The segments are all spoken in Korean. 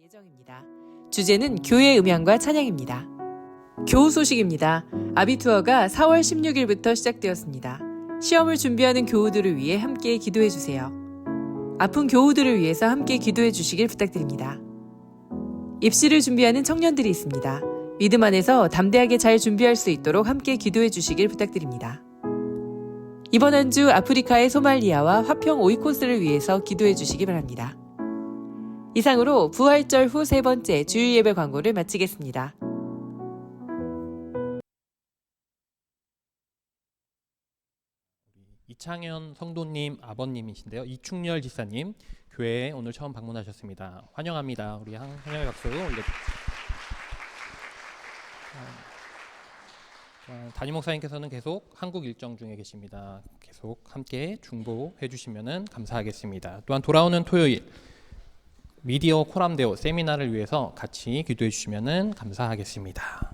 예정입니다. 주제는 교회 음향과 찬양입니다. 교우 소식입니다. 아비투어가 4월 16일부터 시작되었습니다. 시험을 준비하는 교우들을 위해 함께 기도해 주세요. 아픈 교우들을 위해서 함께 기도해 주시길 부탁드립니다. 입시를 준비하는 청년들이 있습니다. 믿음 안에서 담대하게 잘 준비할 수 있도록 함께 기도해 주시길 부탁드립니다. 이번 한 주 아프리카의 소말리아와 화평 오이코스를 위해서 기도해 주시기 바랍니다. 이상으로 부활절 후 세 번째 주일 예배 광고를 마치겠습니다. 이창현 성도님 아버님이신데요. 이충렬 지사님 교회에 오늘 처음 방문하셨습니다. 환영합니다. 우리 환영의 박수 올려드립니다. 담임 목사님께서는 계속 한국 일정 중에 계십니다. 계속 함께 중보해 주시면 감사하겠습니다. 또한 돌아오는 토요일 미디어 코람데오 세미나를 위해서 같이 기도해 주시면 감사하겠습니다.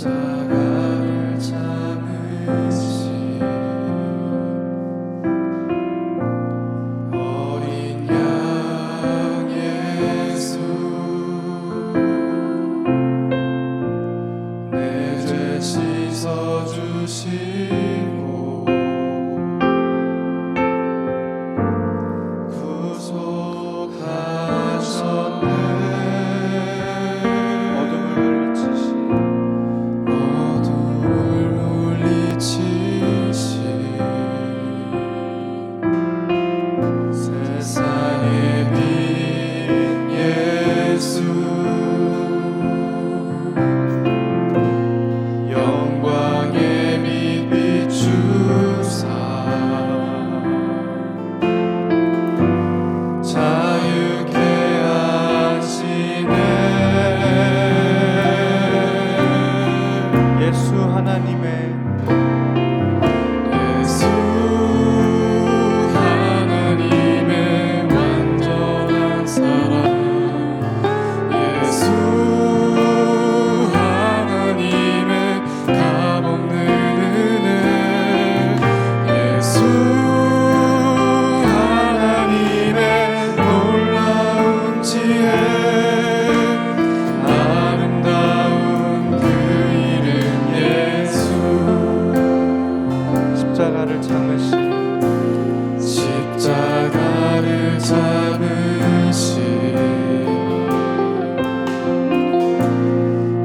십자가를 참으신 어린 양 예수, 내 죄 씻어주시고 구속하셨네. 세상의 빛 예수, 영광의 빛 비추사 자유케 하시네. 예수 하나님의 완전한 사랑, 예수 하나님의 값없는 은혜, 예수 하나님의 놀라운 지혜, 아름다운 그 이름 예수, 십자가를 참으신 십자가를 잡으신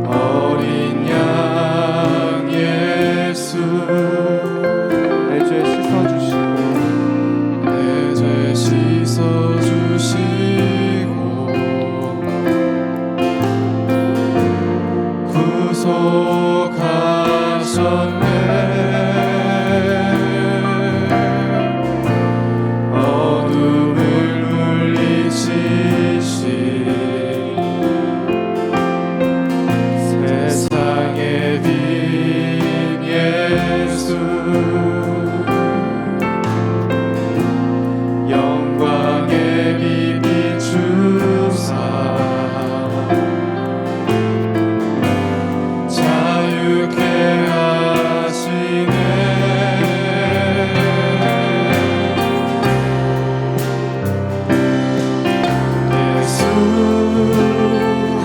어린 양 예수, 내 죄 씻어주시고 내 죄 씻어주시고 구속하셨네. 어둠을 물리치신 세상의 빛 예수, 영광의 빛 비추사 자유케 하시네. 예수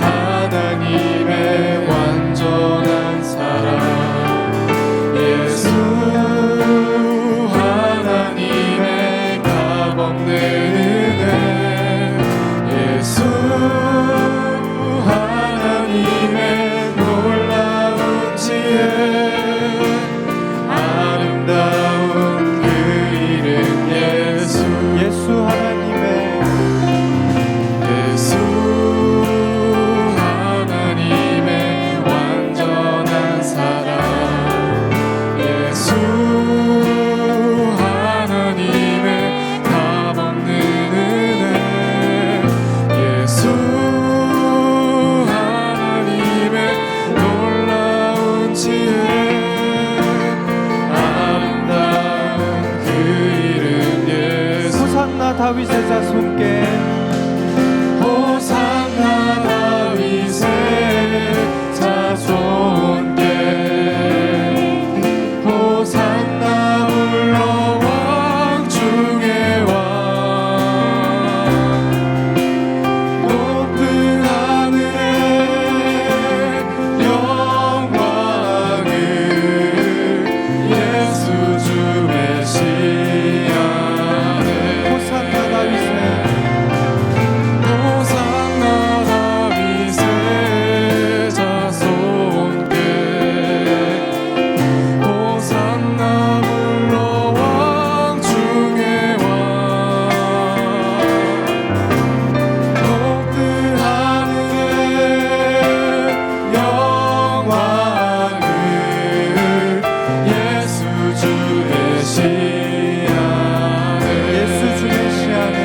하나님의 완전한 사랑, 예수 하나님의 값없는 은혜, 예수 하나님의 놀라운 지혜, 아름다운 그 이름 예수, 예수 하나님의 예수 하나님의 완전한 사랑, 예수 하나님의 값없는 은혜, 예수 하나님의 놀라운 지혜, 아름다운 그 이름 예수, 호산나 다윗의 자손께 호산나 다윗의 자손께, 호산나 불러 왕 중의 왕, 높은 하늘에 영광을 예수 주 메시아네. 호산나 다윗의 호산나 다윗의 자손께, 호산나 불러 왕 중의 왕, 높은 하늘에 영광을 예수 주 메시아네. 예수 주 메시아네.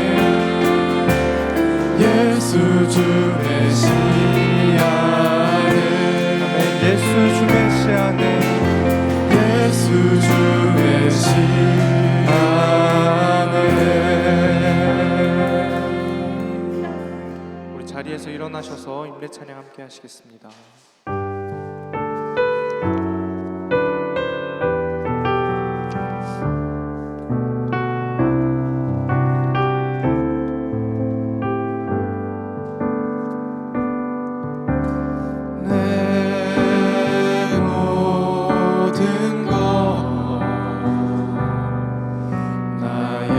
예수 주 메시아네. 예수 주 메시아네. 예수 주 메시아네. 우리 자리에서 일어나셔서 임례 찬양 함께 하시겠습니다. 모든 것 나의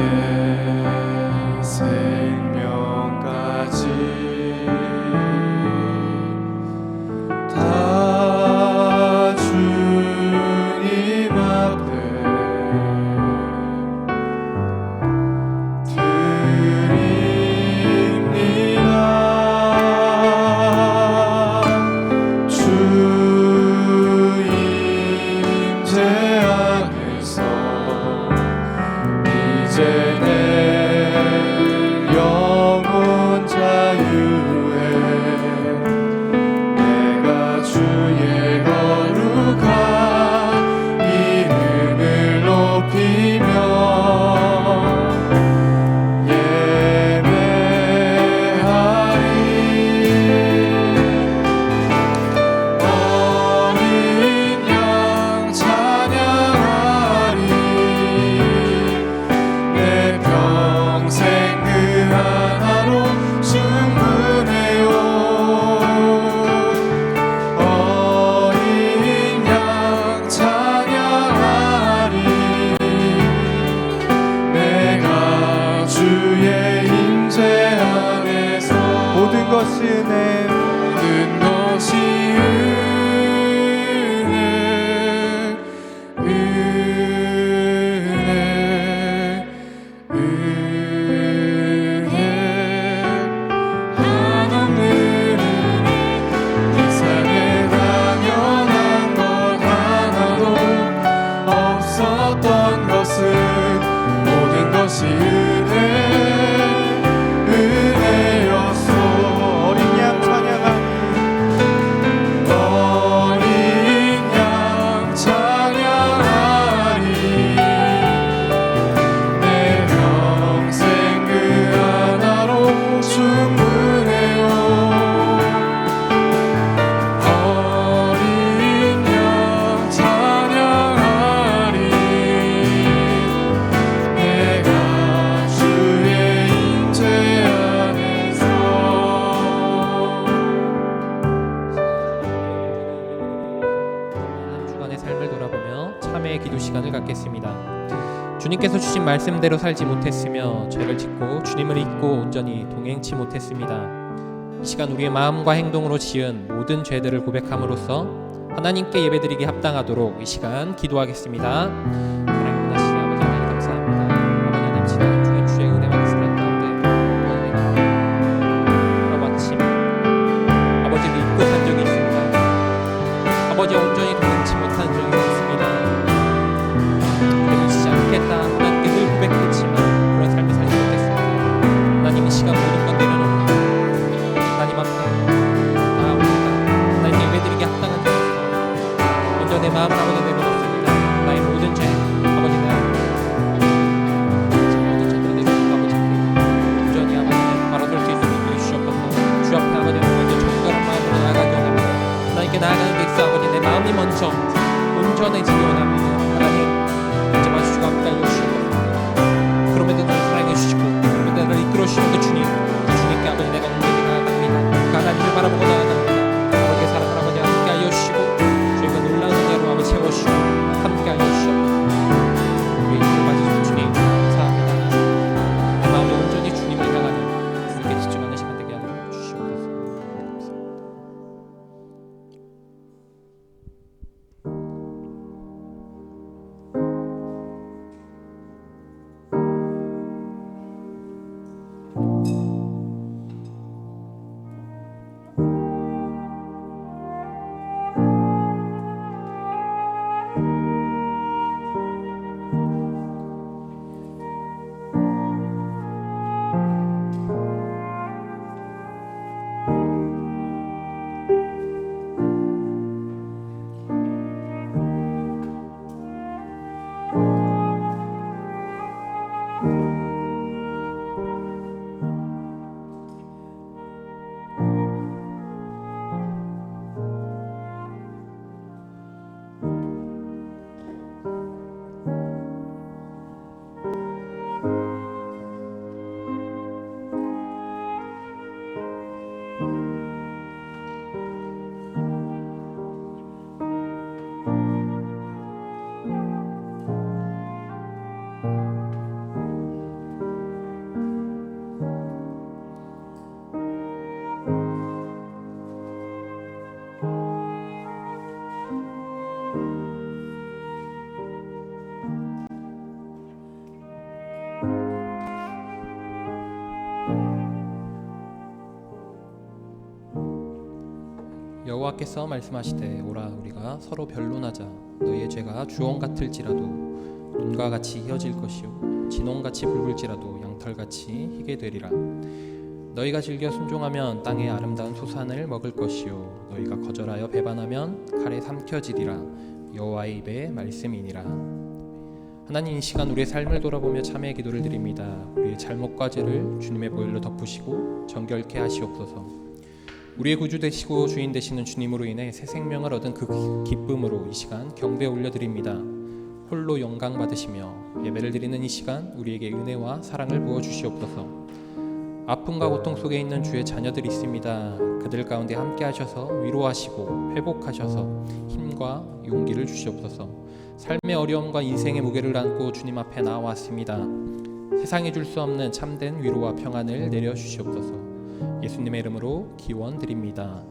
생명까지 다 주님 앞에 드립니다. 주 임재 안에서 이제 내 영혼 자유해 내가 주의 거룩한 이름을 높이며 어린 양 찬양하리 내 평생 그 하나로 충분해요. 어린 양 찬양하리 내가 주의 임재 안에서 모든 것이 은혜 모든 것이 은혜 한없는 은혜 이 세상에 당연한 것 하나도 없었던 것은 모든 것이 은혜였소. 어린 양 찬양하니 어린 양 찬양하리 내 평생 그 하나로 충분해요. 어린 양 찬양하리 내가 주의 임재 안에서 한 주간의 삶을 돌아보며 참회의 기도 시간을 갖겠습니다. 주님께서 주신 말씀대로 살지 못했으며 죄를 짓고 주님을 잊고 온전히 동행치 못했습니다. 이 시간 우리의 마음과 행동으로 지은 모든 죄들을 고백함으로써 하나님께 예배드리기 합당하도록 이 시간 기도하겠습니다. 하나님 하나님 아버지 하나님 감사합니다. 아버지 하나님 지난 주의 주의 은혜와 사랑 가운데 하루 아침 아버지를 잊고 산 적이 있습니다. 아버지와 온전히 동행치 못한 적이 있습니다. 그래도 지지 않겠다 하나님께 늘 고백했지만 그런 삶을 살지 못했습니다. 하나님 이 시간 모든 것 내려놓고 하나님 앞에 나아옵니다. 하나님 예배드리기 합당한 자로서 먼저 내 마음을 아버지 내려놓습니다. 나의 모든 죄 아버지 내 모든 죄들 내려놓고 아버지께 온전히 아버지 바라볼 수 있는 분들이 주셨거든요. 주 앞에 아버지 먼저 정결한 마음으로 나아가기 원합니다. 하나님께 나아가는 데 있어 아버지 내 마음이 먼저 온전해지기 원합니다. 하나님 이제 마주주가 함께 알려주시고 그럼에도 나를 사랑해 주시고 그럼에도 나를 이끌어 주시는 그 주님 그 주님께 아버지 내가 온전히 나아갑니다. 그 하나님을 바라보고 나아갑니다. 아버지의 사랑을 아버지 함께 알려주시고 저희가 놀라운 은혜로 아버지 채워주시고 함께 알려주시고 우리 이끌어 봐주시는 주님 감사합니다. 내 마음이 온전히 주님을 향하는 주님께 집중하는 시간 되게 하여 주시옵소서. 감사합니다. 여호와께서 말씀하시되 오라 우리가 서로 변론하자. 너희의 죄가 주홍 같을지라도 눈과 같이 희어질 것이요 진홍같이 붉을지라도 양털같이 희게 되리라. 너희가 즐겨 순종하면 땅의 아름다운 소산을 먹을 것이요 너희가 거절하여 배반하면 칼에 삼켜지리라. 여호와의 입의 말씀이니라. 하나님, 이 시간 우리의 삶을 돌아보며 참회의 기도를 드립니다. 우리의 잘못과 죄를 주님의 보혈로 덮으시고 정결케 하시옵소서. 우리의 구주 되시고 주인 되시는 주님으로 인해 새 생명을 얻은 그 기쁨으로 이 시간 경배 올려드립니다. 홀로 영광 받으시며 예배를 드리는 이 시간 우리에게 은혜와 사랑을 부어 주시옵소서. 아픔과 고통 속에 있는 주의 자녀들이 있습니다. 그들 가운데 함께 하셔서 위로하시고 회복하셔서 힘과 용기를 주시옵소서. 삶의 어려움과 인생의 무게를 안고 주님 앞에 나와왔습니다. 세상이 줄 수 없는 참된 위로와 평안을 내려 주시옵소서. 예수님의 이름으로 기원드립니다.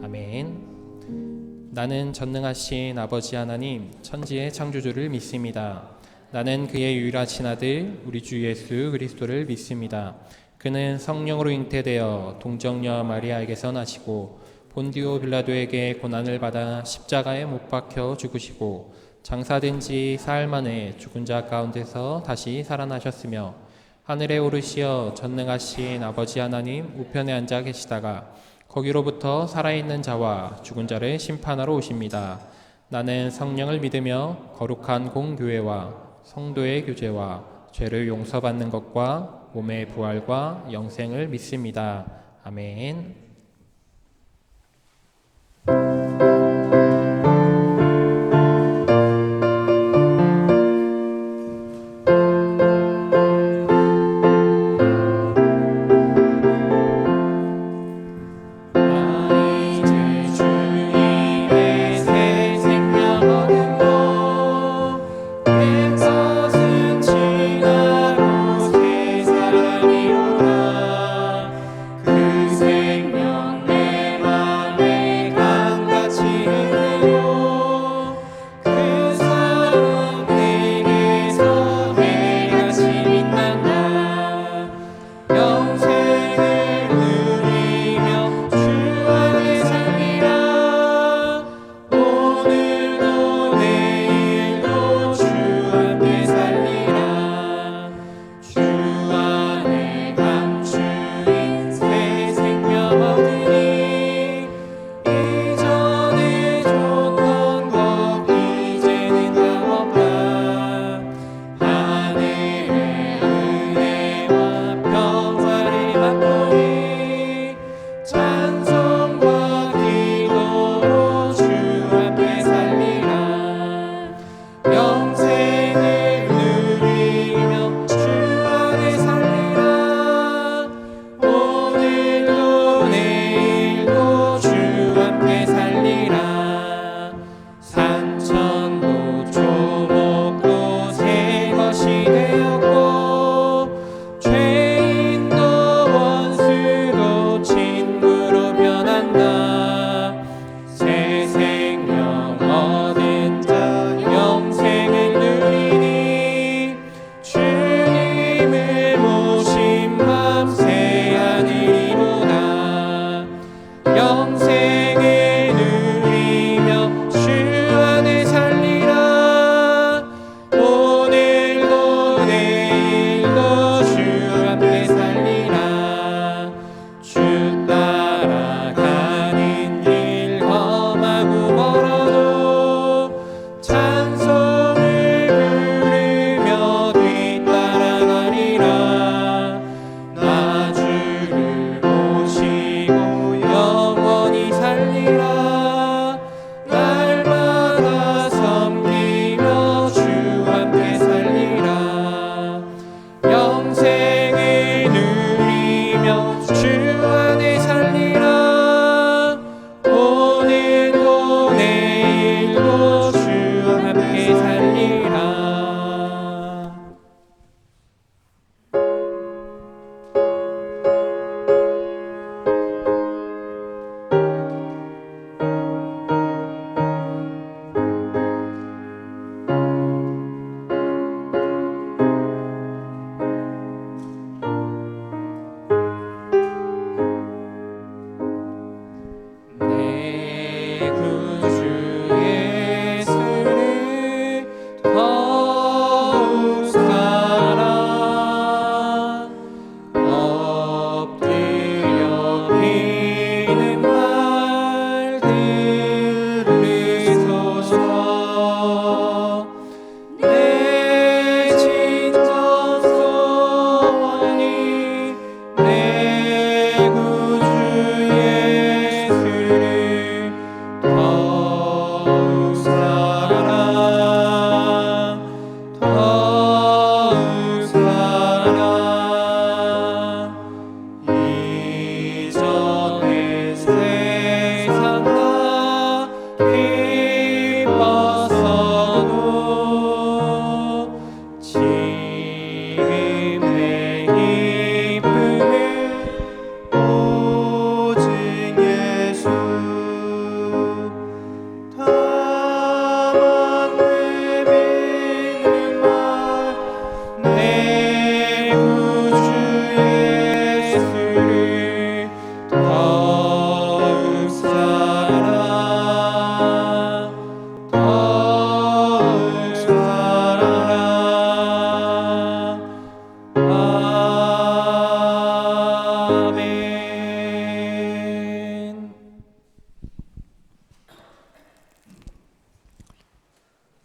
아멘. 나는 전능하신 아버지 하나님 천지의 창조주를 믿습니다. 나는 그의 유일하신 아들 우리 주 예수 그리스도를 믿습니다. 그는 성령으로 잉태되어 동정녀 마리아에게서 나시고 본디오 빌라도에게 고난을 받아 십자가에 못 박혀 죽으시고 장사된 지 사흘 만에 죽은 자 가운데서 다시 살아나셨으며 하늘에 오르시어 전능하신 아버지 하나님 우편에 앉아 계시다가 거기로부터 살아있는 자와 죽은 자를 심판하러 오십니다. 나는 성령을 믿으며 거룩한 공교회와 성도의 교제와 죄를 용서받는 것과 몸의 부활과 영생을 믿습니다. 아멘. 생명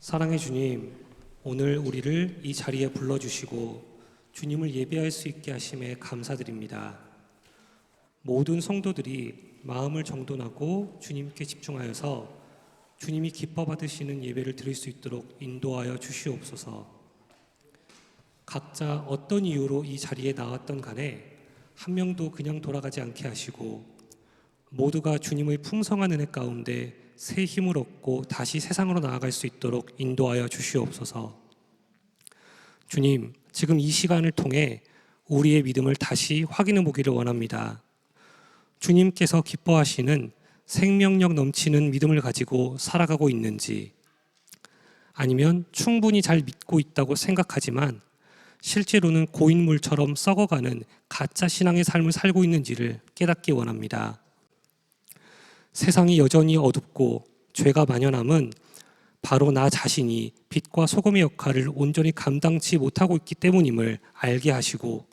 사랑의 주님, 오늘 우리를 이 자리에 불러주시고 주님을 예배할 수 있게 하심에 감사드립니다. 모든 성도들이 마음을 정돈하고 주님께 집중하여서 주님이 기뻐 받으시는 예배를 드릴 수 있도록 인도하여 주시옵소서. 각자 어떤 이유로 이 자리에 나왔던 간에 한 명도 그냥 돌아가지 않게 하시고 모두가 주님의 풍성한 은혜 가운데 새 힘을 얻고 다시 세상으로 나아갈 수 있도록 인도하여 주시옵소서. 주님, 지금 이 시간을 통해 우리의 믿음을 다시 확인해 보기를 원합니다. 주님께서 기뻐하시는 생명력 넘치는 믿음을 가지고 살아가고 있는지, 아니면 충분히 잘 믿고 있다고 생각하지만 실제로는 고인물처럼 썩어가는 가짜 신앙의 삶을 살고 있는지를 깨닫기 원합니다. 세상이 여전히 어둡고 죄가 만연함은 바로 나 자신이 빛과 소금의 역할을 온전히 감당치 못하고 있기 때문임을 알게 하시고,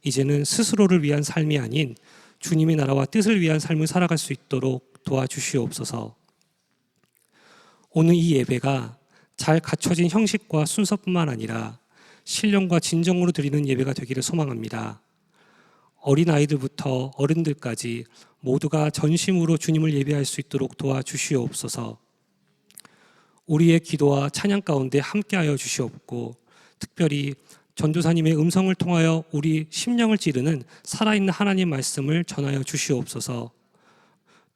이제는 스스로를 위한 삶이 아닌 주님의 나라와 뜻을 위한 삶을 살아갈 수 있도록 도와주시옵소서. 오늘 이 예배가 잘 갖춰진 형식과 순서뿐만 아니라 신령과 진정으로 드리는 예배가 되기를 소망합니다. 어린아이들부터 어른들까지 모두가 전심으로 주님을 예배할 수 있도록 도와주시옵소서. 우리의 기도와 찬양 가운데 함께하여 주시옵고, 특별히 전도사님의 음성을 통하여 우리 심령을 찌르는 살아있는 하나님 말씀을 전하여 주시옵소서.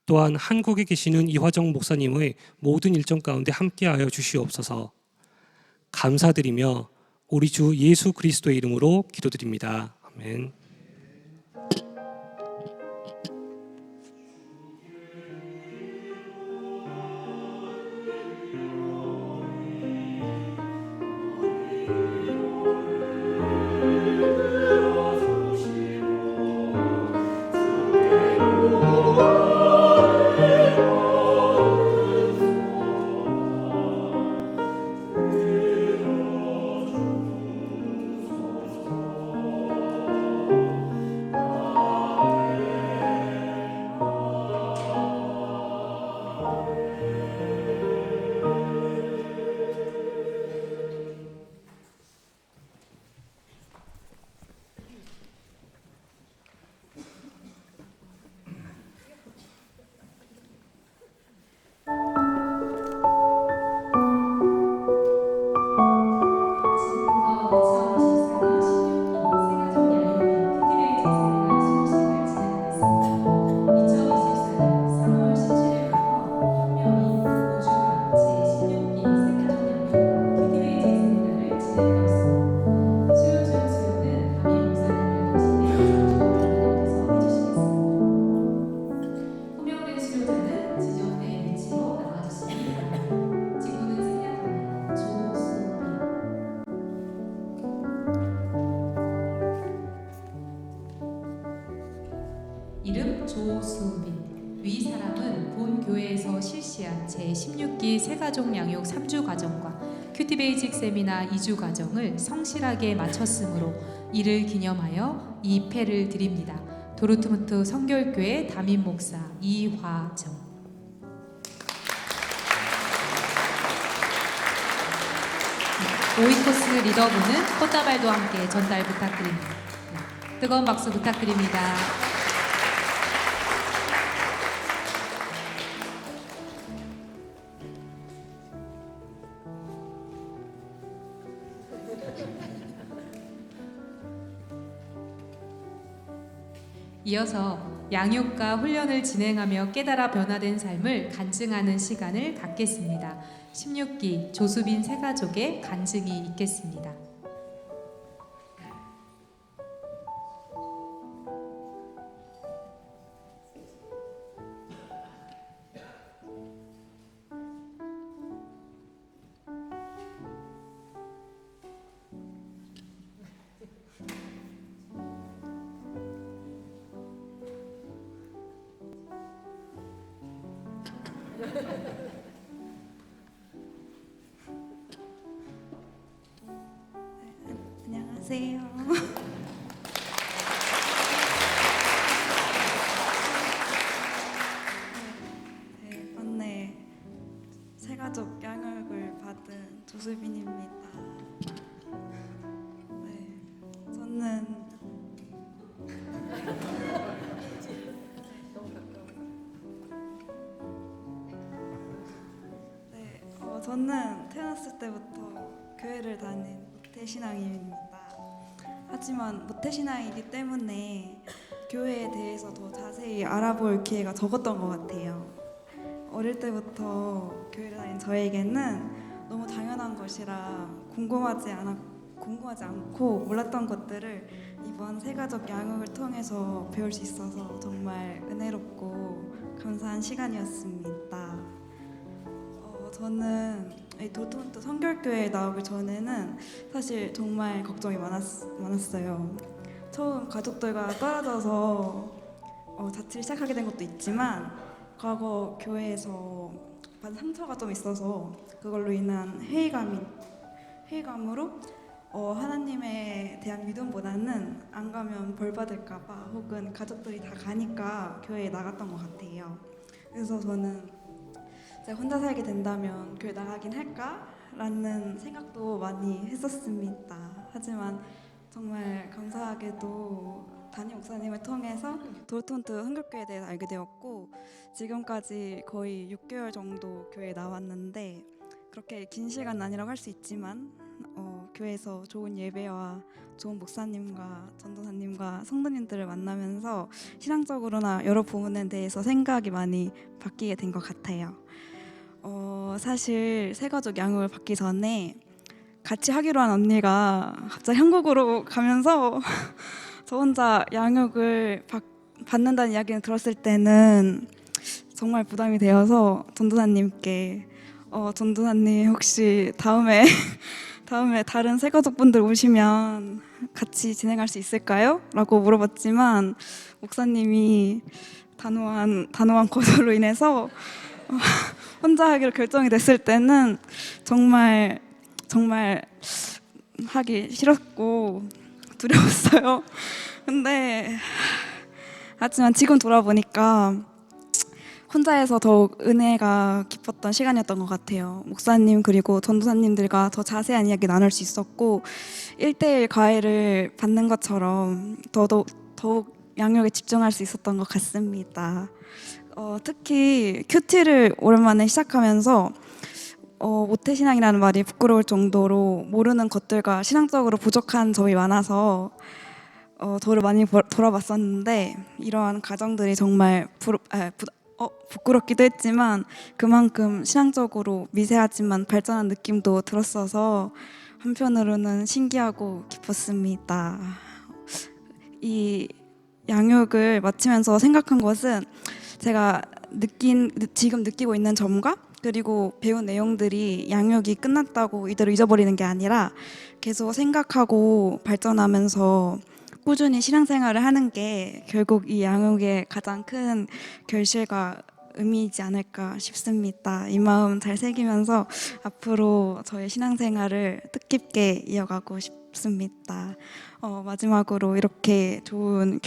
또한 한국에 계시는 이화정 목사님의 모든 일정 가운데 함께하여 주시옵소서. 감사드리며 우리 주 예수 그리스도의 이름으로 기도드립니다. 아멘. 이름 조수빈. 위 사람은 본 교회에서 실시한 제16기 새가족 양육 3주 과정과 큐티 베이직 세미나 2주 과정을 성실하게 마쳤으므로 이를 기념하여 이 패를 드립니다. 도르트문트 성결교회 담임 목사 이화정. 오이코스 리더분은 꽃다발도 함께 전달 부탁드립니다. 뜨거운 박수 부탁드립니다. 이어서 양육과 훈련을 진행하며 깨달아 변화된 삶을 간증하는 시간을 갖겠습니다. 16기 조수빈 새가족의 간증이 있겠습니다. 안녕하세요. 네, 이번에 새가족 양육을 받은 조수빈입니다. 네, 저는 저는 태어났을 때부터 교회를 다닌 모태신앙입니다. 하지만 모태신앙이기 때문에 교회에 대해서 더 자세히 알아볼 기회가 적었던 것 같아요. 어릴 때부터 교회를 다닌 저에게는 너무 당연한 것이라 궁금하지 않고 몰랐던 것들을 이번 새가족 양육을 통해서 배울 수 있어서 정말 은혜롭고 감사한 시간이었습니다. 저는 이 도톤트 성결교회에 나오기 전에는 사실 정말 걱정이 많았어요. 처음 가족들과 떨어져서 자취를 시작하게 된 것도 있지만 과거 교회에서 받은 상처가 좀 있어서 그걸로 인한 회의감으로 하나님에 대한 믿음보다는 안 가면 벌 받을까봐 혹은 가족들이 다 가니까 교회에 나갔던 것 같아요. 그래서 저는 제가 혼자 살게 된다면 교회 나가긴 할까라는 생각도 많이 했었습니다. 하지만 정말 감사하게도 담임 목사님을 통해서 도톤트 한국교회에 대해서 알게 되었고 지금까지 거의 6개월 정도 교회에 나왔는데 그렇게 긴 시간은 아니라고 할 수 있지만 교회에서 좋은 예배와 좋은 목사님과 전도사님과 성도님들을 만나면서 신앙적으로나 여러 부분에 대해서 생각이 많이 바뀌게 된 것 같아요. 사실 새가족 양육을 받기 전에 같이 하기로 한 언니가 갑자기 한국으로 가면서 저 혼자 양육을 받는다는 이야기를 들었을 때는 정말 부담이 되어서 전도사님께 전도사님 혹시 다음에 다른 새가족분들 오시면 같이 진행할 수 있을까요? 라고 물어봤지만 목사님이 단호한 거절로 인해서 혼자 하기로 결정이 됐을 때는 정말 하기 싫었고 두려웠어요. 근데 하지만 지금 돌아보니까 혼자 해서 더욱 은혜가 깊었던 시간이었던 것 같아요. 목사님 그리고 전도사님들과 더 자세한 이야기 나눌 수 있었고 1:1 과외를 받는 것처럼 더욱 양육에 집중할 수 있었던 것 같습니다. 특히 큐티를 오랜만에 시작하면서 모태신앙이라는 말이 부끄러울 정도로 모르는 것들과 신앙적으로 부족한 점이 많아서 저를 많이 돌아봤었는데 이러한 가정들이 정말 부끄럽기도 했지만 그만큼 신앙적으로 미세하지만 발전한 느낌도 들었어서 한편으로는 신기하고 기뻤습니다. 이 양육을 마치면서 생각한 것은 제가 지금 느끼고 있는 점과 그리고 배운 내용들이 양육이 끝났다고 이대로 잊어버리는 게 아니라 계속 생각하고 발전하면서 꾸준히 신앙생활을 하는 게 결국 이 양육의 가장 큰 결실과 의미이지 않을까 싶습니다. 이 마음 잘 새기면서 앞으로 저의 신앙생활을 뜻깊게 이어가고 싶습니다. 마지막으로 이렇게 좋은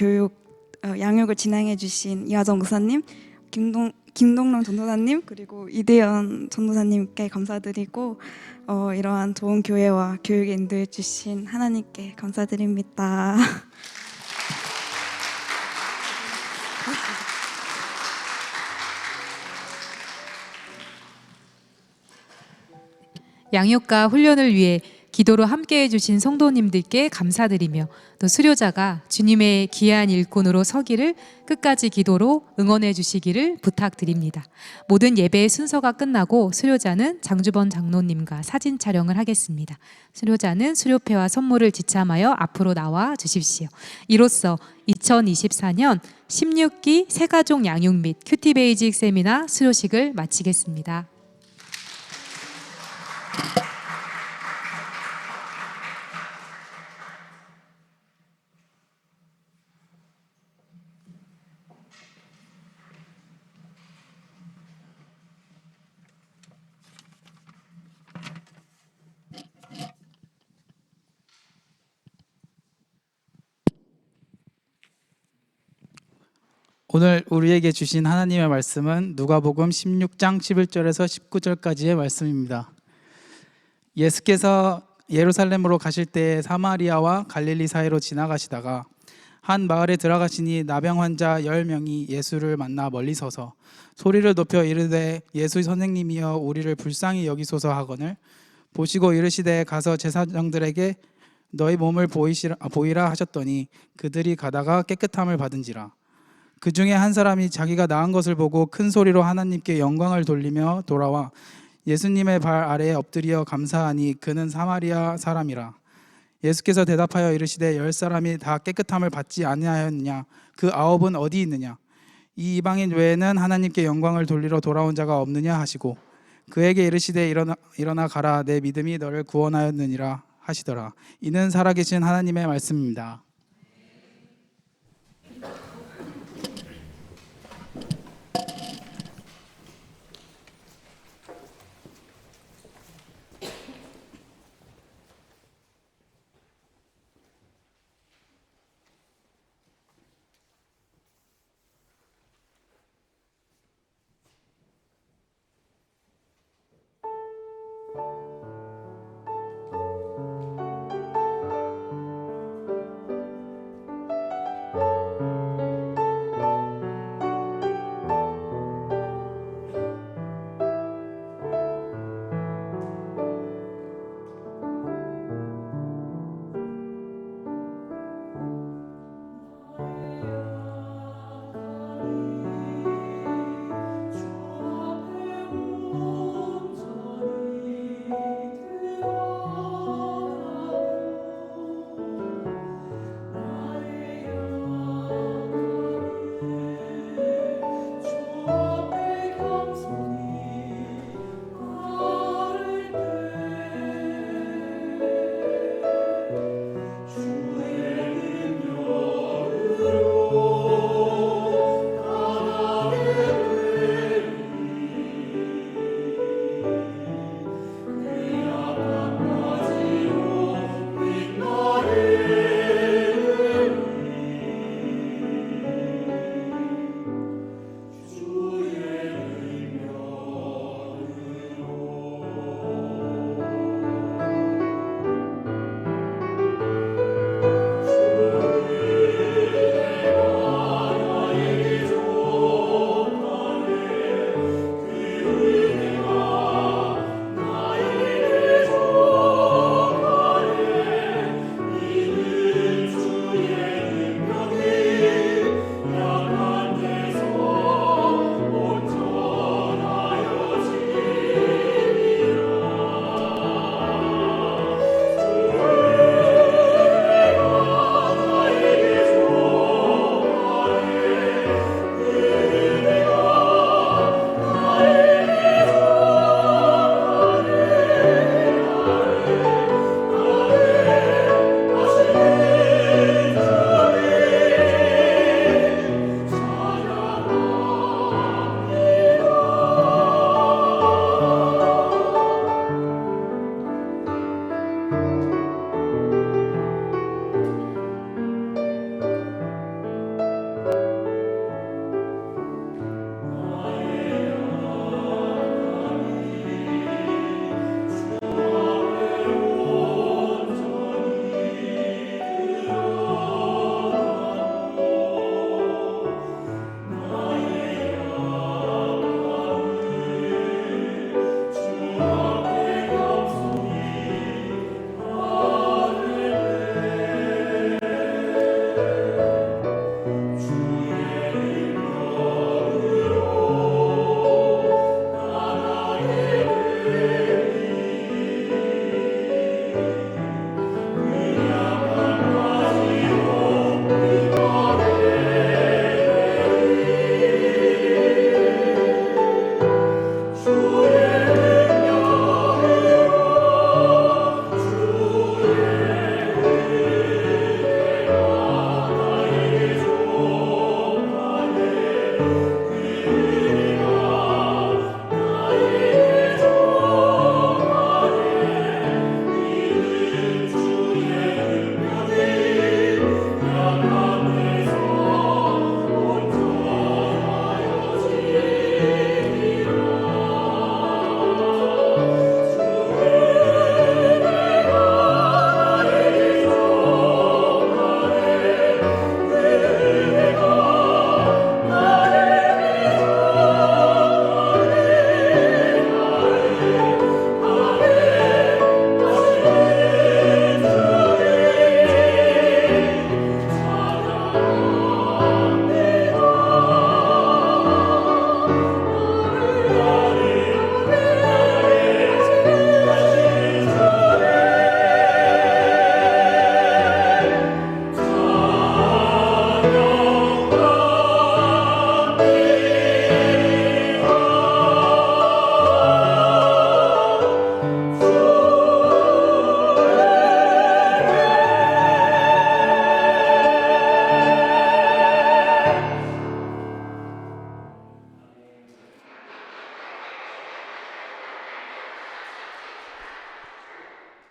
양육을 진행해 주신 이하정 목사님, 김동남 전도사님 그리고 이대현 전도사님께 감사드리고 이러한 좋은 교회와 교육에 인도해 주신 하나님께 감사드립니다. 양육과 훈련을 위해 기도로 함께해 주신 성도님들께 감사드리며 또 수료자가 주님의 귀한 일꾼으로 서기를 끝까지 기도로 응원해 주시기를 부탁드립니다. 모든 예배의 순서가 끝나고 수료자는 장주번 장로님과 사진 촬영을 하겠습니다. 수료자는 수료패와 선물을 지참하여 앞으로 나와 주십시오. 이로써 2024년 16기 새가족 양육 및 큐티 베이직 세미나 수료식을 마치겠습니다. 오늘 우리에게 주신 하나님의 말씀은 누가복음 16장 11절에서 19절까지의 말씀입니다. 예수께서 예루살렘으로 가실 때 사마리아와 갈릴리 사이로 지나가시다가 한 마을에 들어가시니 나병 환자 10명이 예수를 만나 멀리 서서 소리를 높여 이르되 예수 선생님이여 우리를 불쌍히 여기소서 하거늘 보시고 이르시되 가서 제사장들에게 너희 몸을 보이라 하셨더니 그들이 가다가 깨끗함을 받은지라. 그 중에 한 사람이 자기가 나은 것을 보고 큰 소리로 하나님께 영광을 돌리며 돌아와 예수님의 발 아래에 엎드려 감사하니 그는 사마리아 사람이라. 예수께서 대답하여 이르시되 10사람이 다 깨끗함을 받지 아니하였느냐? 그 9은 어디 있느냐? 이 이방인 외에는 하나님께 영광을 돌리러 돌아온 자가 없느냐 하시고 그에게 이르시되 일어나 가라 내 믿음이 너를 구원하였느니라 하시더라. 이는 살아계신 하나님의 말씀입니다.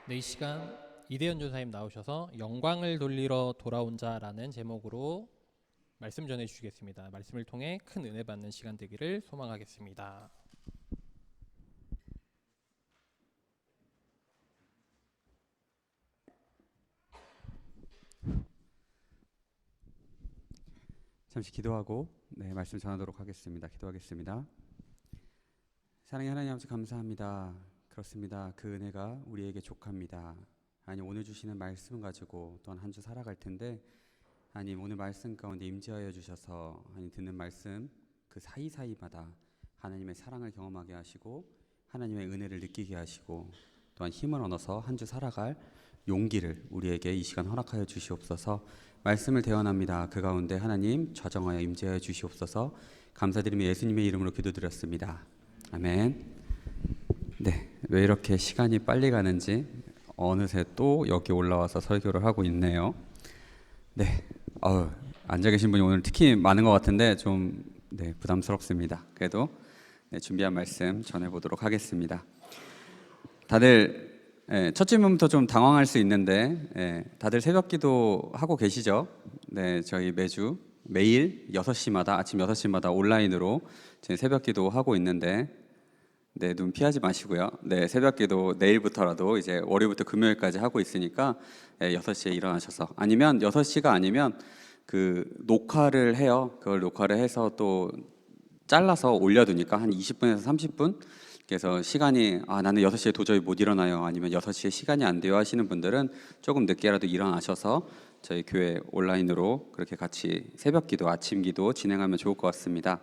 네, 이 시간 이대현 전사님 나오셔서 영광을 돌리러 돌아온 자라는 제목으로 말씀 전해 주시겠습니다. 말씀을 통해 큰 은혜 받는 시간 되기를 소망하겠습니다. 잠시 기도하고 말씀 전하도록 하겠습니다. 기도하겠습니다. 사랑의 하나님 아버지 감사합니다. 그렇습니다. 그 은혜가 우리에게 족합니다. 하나님 오늘 주시는 말씀 가지고 또한 한 주 살아갈 텐데 하나님 오늘 말씀 가운데 임재하여 주셔서 하나님 듣는 말씀 그 사이사이마다 하나님의 사랑을 경험하게 하시고 하나님의 은혜를 느끼게 하시고 또한 힘을 얻어서 한 주 살아갈 용기를 우리에게 이 시간 허락하여 주시옵소서. 말씀을 대언합니다. 그 가운데 하나님 좌정하여 임재하여 주시옵소서. 감사드리며 예수님의 이름으로 기도드렸습니다. 아멘. 네, 왜 이렇게 시간이 빨리 가는지 어느새 또 여기 올라와서 설교를 하고 있네요. 네, 앉아 계신 분이 오늘 특히 많은 것 같은데 좀 부담스럽습니다. 그래도 준비한 말씀 전해보도록 하겠습니다. 다들 첫 질문부터 좀 당황할 수 있는데 다들 새벽기도 하고 계시죠? 네, 저희 매일 6시마다 아침 6시마다 온라인으로 저희 새벽기도 하고 있는데 눈 피하지 마시고요. 새벽기도 내일부터라도 이제 월요일부터 금요일까지 하고 있으니까 6시에 일어나셔서 아니면 6시가 아니면 그 녹화를 해요. 그걸 녹화를 해서 또 잘라서 올려두니까 한 20분에서 30분 그래서 시간이 나는 6시에 도저히 못 일어나요 아니면 6시에 시간이 안 돼요 하시는 분들은 조금 늦게라도 일어나셔서 저희 교회 온라인으로 그렇게 같이 새벽기도 아침기도 진행하면 좋을 것 같습니다.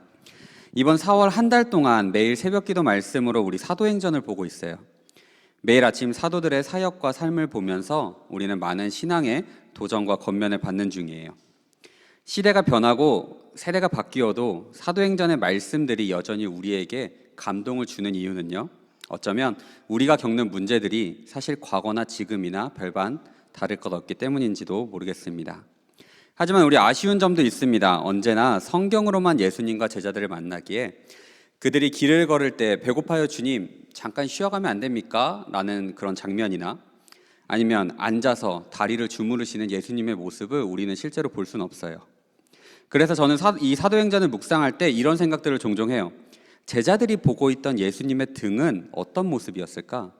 이번 4월 한 달 동안 매일 새벽기도 말씀으로 우리 사도행전을 보고 있어요. 매일 아침 사도들의 사역과 삶을 보면서 우리는 많은 신앙의 도전과 권면을 받는 중이에요. 시대가 변하고 세대가 바뀌어도 사도행전의 말씀들이 여전히 우리에게 감동을 주는 이유는요, 어쩌면 우리가 겪는 문제들이 사실 과거나 지금이나 별반 다를 것 없기 때문인지도 모르겠습니다. 하지만 우리 아쉬운 점도 있습니다. 언제나 성경으로만 예수님과 제자들을 만나기에 그들이 길을 걸을 때 배고파요 주님 잠깐 쉬어가면 안 됩니까? 라는 그런 장면이나 아니면 앉아서 다리를 주무르시는 예수님의 모습을 우리는 실제로 볼 수는 없어요. 그래서 저는 이 사도행전을 묵상할 때 이런 생각들을 종종 해요. 제자들이 보고 있던 예수님의 등은 어떤 모습이었을까?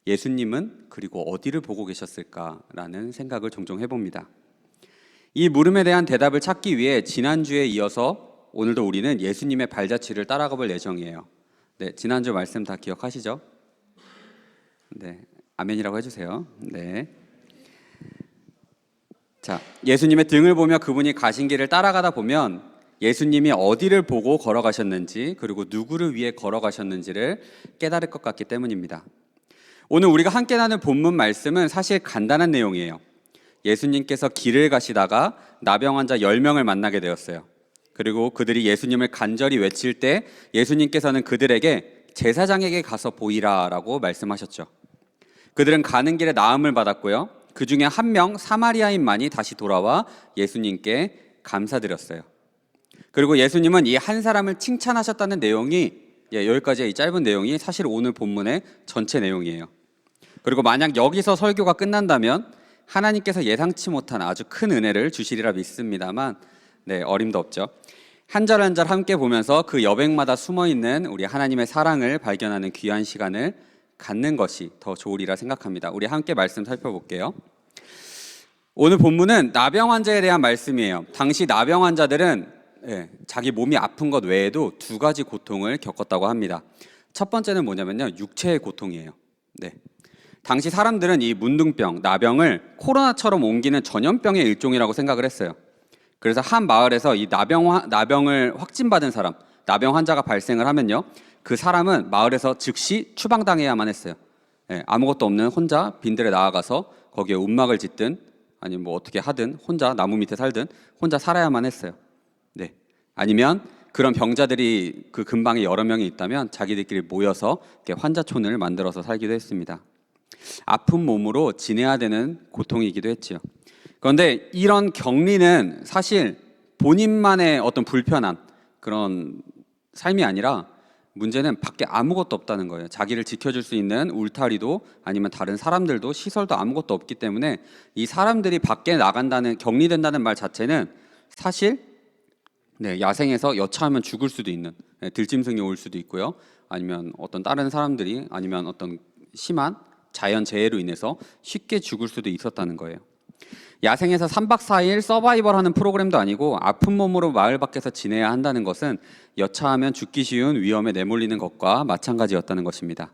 예수님은 그리고 어디를 보고 계셨을까라는 생각을 종종 해봅니다. 이 물음에 대한 대답을 찾기 위해 지난주에 이어서 오늘도 우리는 예수님의 발자취를 따라가 볼 예정이에요. 네, 지난주 말씀 다 기억하시죠? 네, 아멘이라고 해주세요. 네. 자, 예수님의 등을 보며 그분이 가신 길을 따라가다 보면 예수님이 어디를 보고 걸어가셨는지 그리고 누구를 위해 걸어가셨는지를 깨달을 것 같기 때문입니다. 오늘 우리가 함께 나눌 본문 말씀은 사실 간단한 내용이에요. 예수님께서 길을 가시다가 나병 환자 10명을 만나게 되었어요. 그리고 그들이 예수님을 간절히 외칠 때 예수님께서는 그들에게 제사장에게 가서 보이라 라고 말씀하셨죠. 그들은 가는 길에 나음을 받았고요. 그 중에 한 명 사마리아인만이 다시 돌아와 예수님께 감사드렸어요. 그리고 예수님은 이 한 사람을 칭찬하셨다는 내용이 여기까지의 이 짧은 내용이 사실 오늘 본문의 전체 내용이에요. 그리고 만약 여기서 설교가 끝난다면 하나님께서 예상치 못한 아주 큰 은혜를 주시리라 믿습니다만 어림도 없죠. 한 절 한 절 함께 보면서 그 여백마다 숨어있는 우리 하나님의 사랑을 발견하는 귀한 시간을 갖는 것이 더 좋으리라 생각합니다. 우리 함께 말씀 살펴볼게요. 오늘 본문은 나병 환자에 대한 말씀이에요. 당시 나병 환자들은 자기 몸이 아픈 것 외에도 두 가지 고통을 겪었다고 합니다. 첫 번째는 뭐냐면요, 육체의 고통이에요. 당시 사람들은 이 문둥병, 나병을 코로나처럼 옮기는 전염병의 일종이라고 생각을 했어요. 그래서 한 마을에서 이 나병을 확진받은 사람, 나병 환자가 발생을 하면요, 그 사람은 마을에서 즉시 추방당해야만 했어요. 아무것도 없는 혼자 빈들에 나아가서 거기에 움막을 짓든 아니면 뭐 어떻게 하든 혼자 나무 밑에 살든 혼자 살아야만 했어요. 아니면 그런 병자들이 그 근방에 여러 명이 있다면 자기들끼리 모여서 이렇게 환자촌을 만들어서 살기도 했습니다. 아픈 몸으로 지내야 되는 고통이기도 했지요. 그런데 이런 격리는 사실 본인만의 어떤 불편한 그런 삶이 아니라 문제는 밖에 아무것도 없다는 거예요. 자기를 지켜줄 수 있는 울타리도 아니면 다른 사람들도 시설도 아무것도 없기 때문에 이 사람들이 밖에 나간다는, 격리된다는 말 자체는 사실 야생에서 여차하면 죽을 수도 있는, 들짐승이 올 수도 있고요. 아니면 어떤 다른 사람들이, 아니면 어떤 심한 자연재해로 인해서 쉽게 죽을 수도 있었다는 거예요. 야생에서 3박 4일 서바이벌 하는 프로그램도 아니고 아픈 몸으로 마을 밖에서 지내야 한다는 것은 여차하면 죽기 쉬운 위험에 내몰리는 것과 마찬가지였다는 것입니다.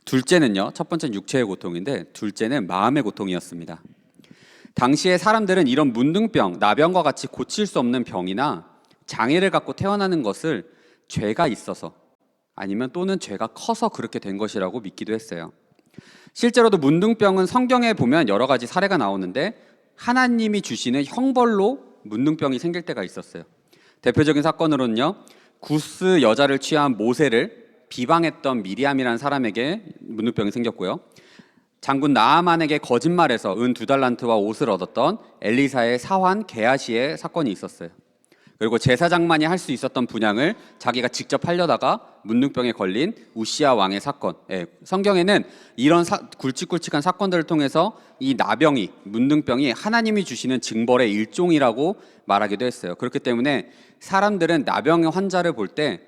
둘째는요, 첫 번째는 육체의 고통인데 둘째는 마음의 고통이었습니다. 당시에 사람들은 이런 문둥병, 나병과 같이 고칠 수 없는 병이나 장애를 갖고 태어나는 것을 죄가 있어서 아니면 또는 죄가 커서 그렇게 된 것이라고 믿기도 했어요. 실제로도 문둥병은 성경에 보면 여러 가지 사례가 나오는데 하나님이 주시는 형벌로 문둥병이 생길 때가 있었어요. 대표적인 사건으로는요, 구스 여자를 취한 모세를 비방했던 미리암이라는 사람에게 문둥병이 생겼고요. 장군 나아만에게 거짓말해서 은 2달란트와 옷을 얻었던 엘리사의 사환 게하시의 사건이 있었어요. 그리고 제사장만이 할 수 있었던 분향을 자기가 직접 하려다가 문둥병에 걸린 우시아 왕의 사건. 성경에는 이런 굵직굵직한 사건들을 통해서 이 나병이, 문둥병이 하나님이 주시는 징벌의 일종이라고 말하기도 했어요. 그렇기 때문에 사람들은 나병의 환자를 볼 때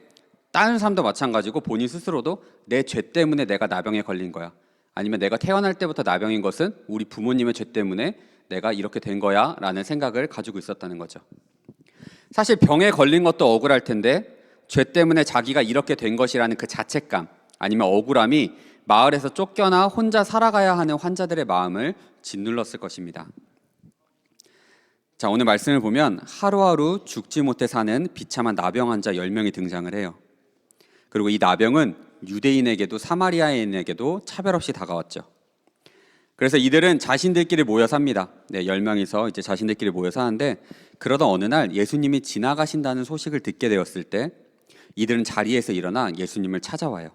다른 사람도 마찬가지고 본인 스스로도 내 죄 때문에 내가 나병에 걸린 거야, 아니면 내가 태어날 때부터 나병인 것은 우리 부모님의 죄 때문에 내가 이렇게 된 거야 라는 생각을 가지고 있었다는 거죠. 사실 병에 걸린 것도 억울할 텐데 죄 때문에 자기가 이렇게 된 것이라는 그 자책감 아니면 억울함이 마을에서 쫓겨나 혼자 살아가야 하는 환자들의 마음을 짓눌렀을 것입니다. 자, 오늘 말씀을 보면 하루하루 죽지 못해 사는 비참한 나병 환자 10명이 등장을 해요. 그리고 이 나병은 유대인에게도 사마리아인에게도 차별 없이 다가왔죠. 그래서 이들은 자신들끼리 모여 삽니다. 10명이서 이제 자신들끼리 모여 사는데, 그러던 어느 날 예수님이 지나가신다는 소식을 듣게 되었을 때 이들은 자리에서 일어나 예수님을 찾아와요.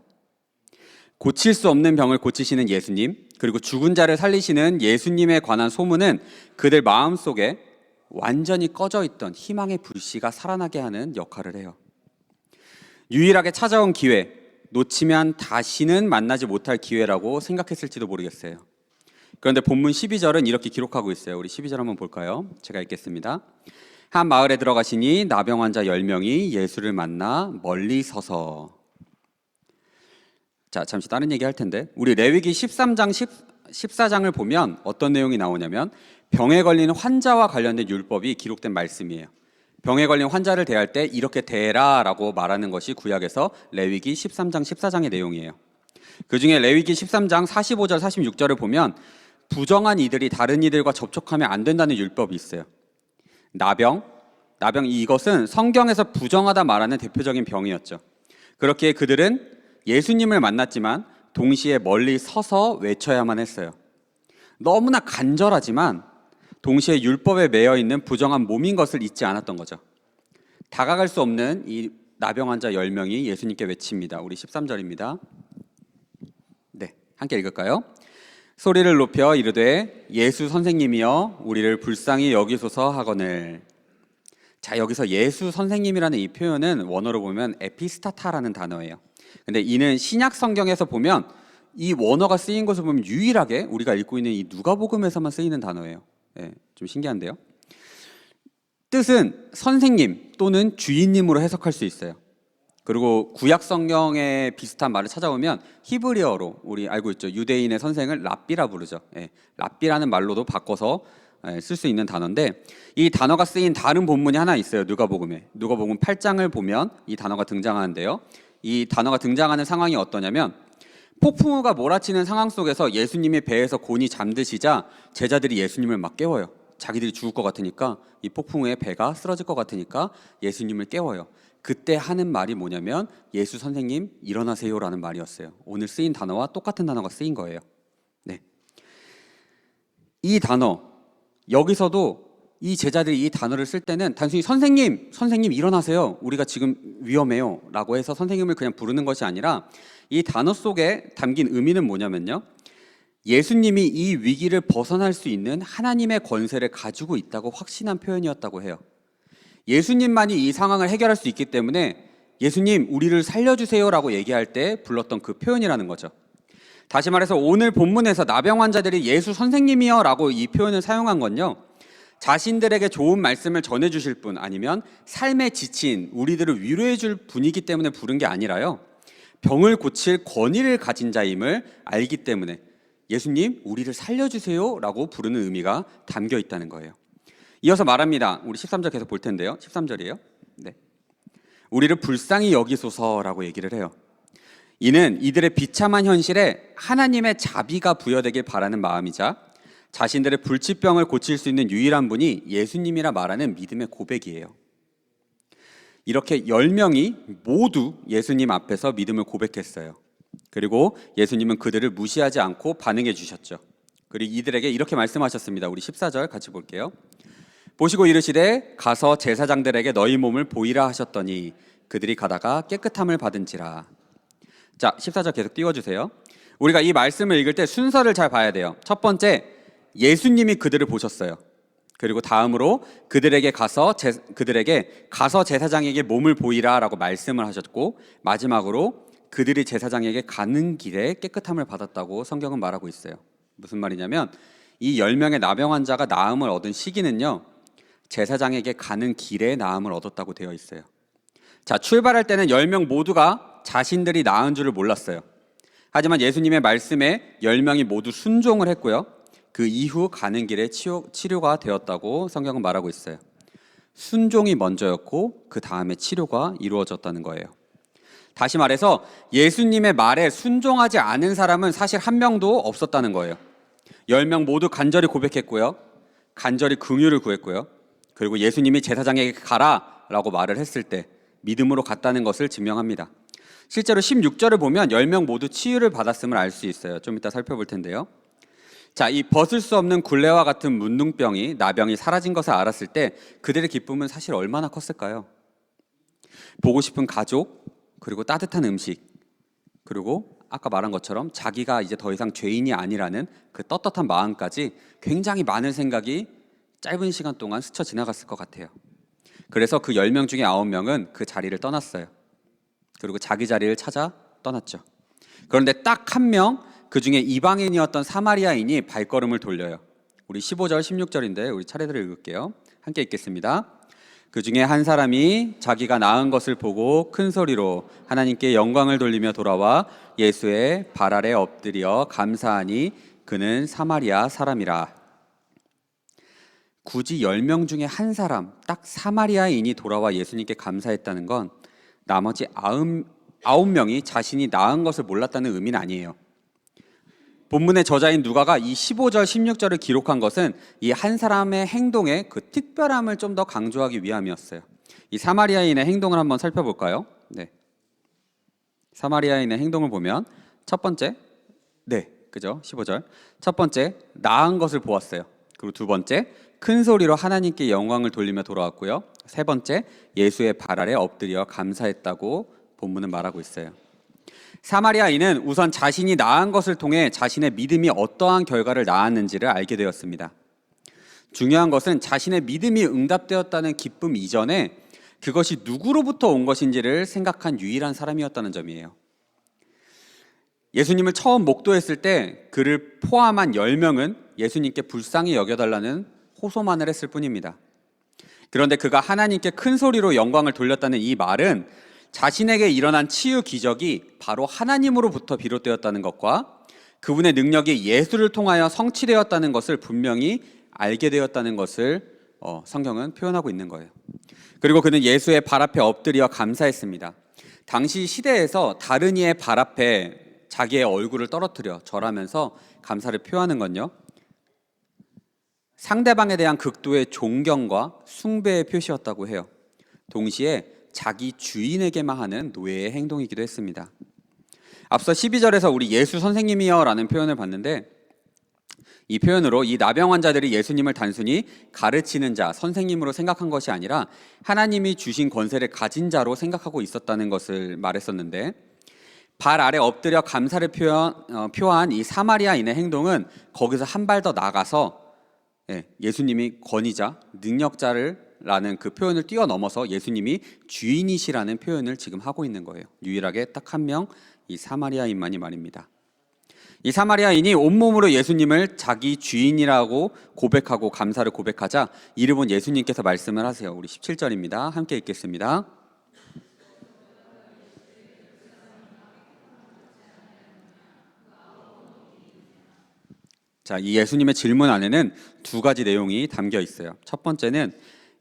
고칠 수 없는 병을 고치시는 예수님, 그리고 죽은 자를 살리시는 예수님에 관한 소문은 그들 마음속에 완전히 꺼져 있던 희망의 불씨가 살아나게 하는 역할을 해요. 유일하게 찾아온 기회, 놓치면 다시는 만나지 못할 기회라고 생각했을지도 모르겠어요. 그런데 본문 12절은 이렇게 기록하고 있어요. 우리 12절 한번 볼까요? 제가 읽겠습니다. 한 마을에 들어가시니 나병 환자 10명이 예수를 만나 멀리 서서. 자, 잠시 다른 얘기 할 텐데, 우리 레위기 13장 14장을 보면 어떤 내용이 나오냐면 병에 걸린 환자와 관련된 율법이 기록된 말씀이에요. 병에 걸린 환자를 대할 때 이렇게 대라라고 말하는 것이 구약에서 레위기 13장 14장의 내용이에요. 그 중에 레위기 13장 45절 46절을 보면 부정한 이들이 다른 이들과 접촉하면 안 된다는 율법이 있어요. 나병 이것은 성경에서 부정하다 말하는 대표적인 병이었죠. 그렇기에 그들은 예수님을 만났지만 동시에 멀리 서서 외쳐야만 했어요. 너무나 간절하지만 동시에 율법에 매여 있는 부정한 몸인 것을 잊지 않았던 거죠. 다가갈 수 없는 이 나병 환자 10명이 예수님께 외칩니다. 우리 13절입니다. 네, 함께 읽을까요? 소리를 높여 이르되 예수 선생님이여 우리를 불쌍히 여기소서 하거늘. 자, 여기서 예수 선생님이라는 이 표현은 원어로 보면 에피스타타라는 단어예요. 근데 이는 신약 성경에서 보면 이 원어가 쓰인 것을 보면 유일하게 우리가 읽고 있는 이 누가복음에서만 쓰이는 단어예요. 좀 신기한데요. 뜻은 선생님 또는 주인님으로 해석할 수 있어요. 그리고 구약 성경에 비슷한 말을 찾아보면 히브리어로 우리 알고 있죠. 유대인의 선생을 랍비라 부르죠. 랍비라는 말로도 바꿔서 쓸 수 있는 단어인데, 이 단어가 쓰인 다른 본문이 하나 있어요. 누가복음에. 누가복음 8장을 보면 이 단어가 등장하는데요. 이 단어가 등장하는 상황이 어떠냐면 폭풍우가 몰아치는 상황 속에서 예수님의 배에서 곤히 잠드시자 제자들이 예수님을 막 깨워요. 자기들이 죽을 것 같으니까, 이 폭풍우에 배가 쓰러질 것 같으니까 예수님을 깨워요. 그때 하는 말이 뭐냐면 예수 선생님 일어나세요라는 말이었어요. 오늘 쓰인 단어와 똑같은 단어가 쓰인 거예요. 네. 이 단어, 여기서도 이 제자들이 이 단어를 쓸 때는 단순히 선생님 일어나세요, 우리가 지금 위험해요 라고 해서 선생님을 그냥 부르는 것이 아니라 이 단어 속에 담긴 의미는 뭐냐면요, 예수님이 이 위기를 벗어날 수 있는 하나님의 권세를 가지고 있다고 확신한 표현이었다고 해요. 예수님만이 이 상황을 해결할 수 있기 때문에 예수님 우리를 살려주세요라고 얘기할 때 불렀던 그 표현이라는 거죠. 다시 말해서 오늘 본문에서 나병 환자들이 예수 선생님이여 라고 이 표현을 사용한 건요, 자신들에게 좋은 말씀을 전해주실 분, 아니면 삶에 지친 우리들을 위로해 줄 분이기 때문에 부른 게 아니라요, 병을 고칠 권위를 가진 자임을 알기 때문에 예수님 우리를 살려주세요 라고 부르는 의미가 담겨 있다는 거예요. 이어서 말합니다. 우리 13절 계속 볼 텐데요, 13절이에요. 네. 우리를 불쌍히 여기소서라고 얘기를 해요. 이는 이들의 비참한 현실에 하나님의 자비가 부여되길 바라는 마음이자 자신들의 불치병을 고칠 수 있는 유일한 분이 예수님이라 말하는 믿음의 고백이에요. 이렇게 10명이 모두 예수님 앞에서 믿음을 고백했어요. 그리고 예수님은 그들을 무시하지 않고 반응해 주셨죠. 그리고 이들에게 이렇게 말씀하셨습니다. 우리 14절 같이 볼게요. 보시고 이르시되 가서 제사장들에게 너희 몸을 보이라 하셨더니 그들이 가다가 깨끗함을 받은지라. 자, 14절 계속 띄워주세요. 우리가 이 말씀을 읽을 때 순서를 잘 봐야 돼요. 첫 번째, 예수님이 그들을 보셨어요. 그리고 다음으로 그들에게 가서 제사장에게 몸을 보이라 라고 말씀을 하셨고, 마지막으로 그들이 제사장에게 가는 길에 깨끗함을 받았다고 성경은 말하고 있어요. 무슨 말이냐면 이 10명의 나병 환자가 나음을 얻은 시기는요, 제사장에게 가는 길에 나음을 얻었다고 되어 있어요. 자, 출발할 때는 10명 모두가 자신들이 나은 줄을 몰랐어요. 하지만 예수님의 말씀에 10명이 모두 순종을 했고요, 그 이후 가는 길에 치료가 되었다고 성경은 말하고 있어요. 순종이 먼저였고 그 다음에 치료가 이루어졌다는 거예요. 다시 말해서 예수님의 말에 순종하지 않은 사람은 사실 한 명도 없었다는 거예요. 10명 모두 간절히 고백했고요, 간절히 긍휼을 구했고요, 그리고 예수님이 제사장에게 가라 라고 말을 했을 때 믿음으로 갔다는 것을 증명합니다. 실제로 16절을 보면 10명 모두 치유를 받았음을 알 수 있어요. 좀 이따 살펴볼 텐데요. 자, 이 벗을 수 없는 굴레와 같은 문둥병이, 나병이 사라진 것을 알았을 때 그들의 기쁨은 사실 얼마나 컸을까요? 보고 싶은 가족, 그리고 따뜻한 음식, 그리고 아까 말한 것처럼 자기가 이제 더 이상 죄인이 아니라는 그 떳떳한 마음까지 굉장히 많은 생각이 짧은 시간 동안 스쳐 지나갔을 것 같아요. 그래서 그 10명 중에 9명은 그 자리를 떠났어요. 그리고 자기 자리를 찾아 떠났죠. 그런데 딱 한 명, 그 중에 이방인이었던 사마리아인이 발걸음을 돌려요. 우리 15절, 16절인데 우리 차례대로 읽을게요. 함께 읽겠습니다. 그 중에 한 사람이 자기가 나은 것을 보고 큰 소리로 하나님께 영광을 돌리며 돌아와 예수의 발 아래 엎드려 감사하니 그는 사마리아 사람이라. 굳이 10명 중에 한 사람, 딱 사마리아인이 돌아와 예수님께 감사했다는 건 나머지 9명이 자신이 나은 것을 몰랐다는 의미는 아니에요. 본문의 저자인 누가가 이 15절, 16절을 기록한 것은 이 한 사람의 행동의 그 특별함을 좀 더 강조하기 위함이었어요. 이 사마리아인의 행동을 한번 살펴볼까요? 네. 사마리아인의 행동을 보면 첫 번째, 네, 그죠? 15절. 첫 번째, 나은 것을 보았어요. 그리고 두 번째, 큰 소리로 하나님께 영광을 돌리며 돌아왔고요. 세 번째, 예수의 발 아래 엎드려 감사했다고 본문은 말하고 있어요. 사마리아인은 우선 자신이 나은 것을 통해 자신의 믿음이 어떠한 결과를 낳았는지를 알게 되었습니다. 중요한 것은 자신의 믿음이 응답되었다는 기쁨 이전에 그것이 누구로부터 온 것인지를 생각한 유일한 사람이었다는 점이에요. 예수님을 처음 목도했을 때 그를 포함한 10명은 예수님께 불쌍히 여겨달라는 호소만을 했을 뿐입니다. 그런데 그가 하나님께 큰 소리로 영광을 돌렸다는 이 말은 자신에게 일어난 치유 기적이 바로 하나님으로부터 비롯되었다는 것과 그분의 능력이 예수를 통하여 성취되었다는 것을 분명히 알게 되었다는 것을 성경은 표현하고 있는 거예요. 그리고 그는 예수의 발 앞에 엎드려 감사했습니다. 당시 시대에서 다른 이의 발 앞에 자기의 얼굴을 떨어뜨려 절하면서 감사를 표하는 건요, 상대방에 대한 극도의 존경과 숭배의 표시였다고 해요. 동시에 자기 주인에게만 하는 노예의 행동이기도 했습니다. 앞서 12절에서 우리 예수 선생님이여 라는 표현을 봤는데, 이 표현으로 이 나병 환자들이 예수님을 단순히 가르치는 자, 선생님으로 생각한 것이 아니라 하나님이 주신 권세를 가진 자로 생각하고 있었다는 것을 말했었는데, 발 아래 엎드려 감사를 표한 이 사마리아인의 행동은 거기서 한 발 더 나가서 예수님이 권위자, 능력자를 라는 그 표현을 뛰어넘어서 예수님이 주인이시라는 표현을 지금 하고 있는 거예요. 유일하게 딱 한 명, 이 사마리아인만이 말입니다. 이 사마리아인이 온몸으로 예수님을 자기 주인이라고 고백하고 감사를 고백하자 이를 본 예수님께서 말씀을 하세요. 우리 17절입니다. 함께 읽겠습니다. 자, 이 예수님의 질문 안에는 두 가지 내용이 담겨 있어요. 첫 번째는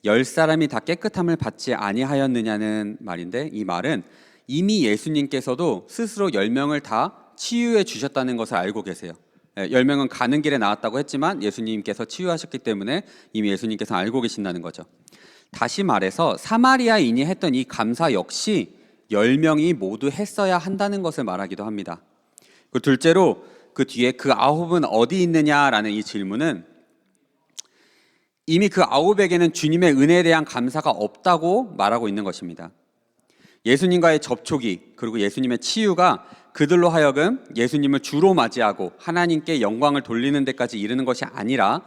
10사람이 다 깨끗함을 받지 아니하였느냐는 말인데, 이 말은 이미 예수님께서도 스스로 10명을 다 치유해 주셨다는 것을 알고 계세요. 10명은 가는 길에 나왔다고 했지만 예수님께서 치유하셨기 때문에 이미 예수님께서 알고 계신다는 거죠. 다시 말해서 사마리아인이 했던 이 감사 역시 10명이 모두 했어야 한다는 것을 말하기도 합니다. 그 둘째로 그 뒤에 그 9은 어디 있느냐라는 이 질문은 이미 그 9에게는 주님의 은혜에 대한 감사가 없다고 말하고 있는 것입니다. 예수님과의 접촉이 그리고 예수님의 치유가 그들로 하여금 예수님을 주로 맞이하고 하나님께 영광을 돌리는 데까지 이르는 것이 아니라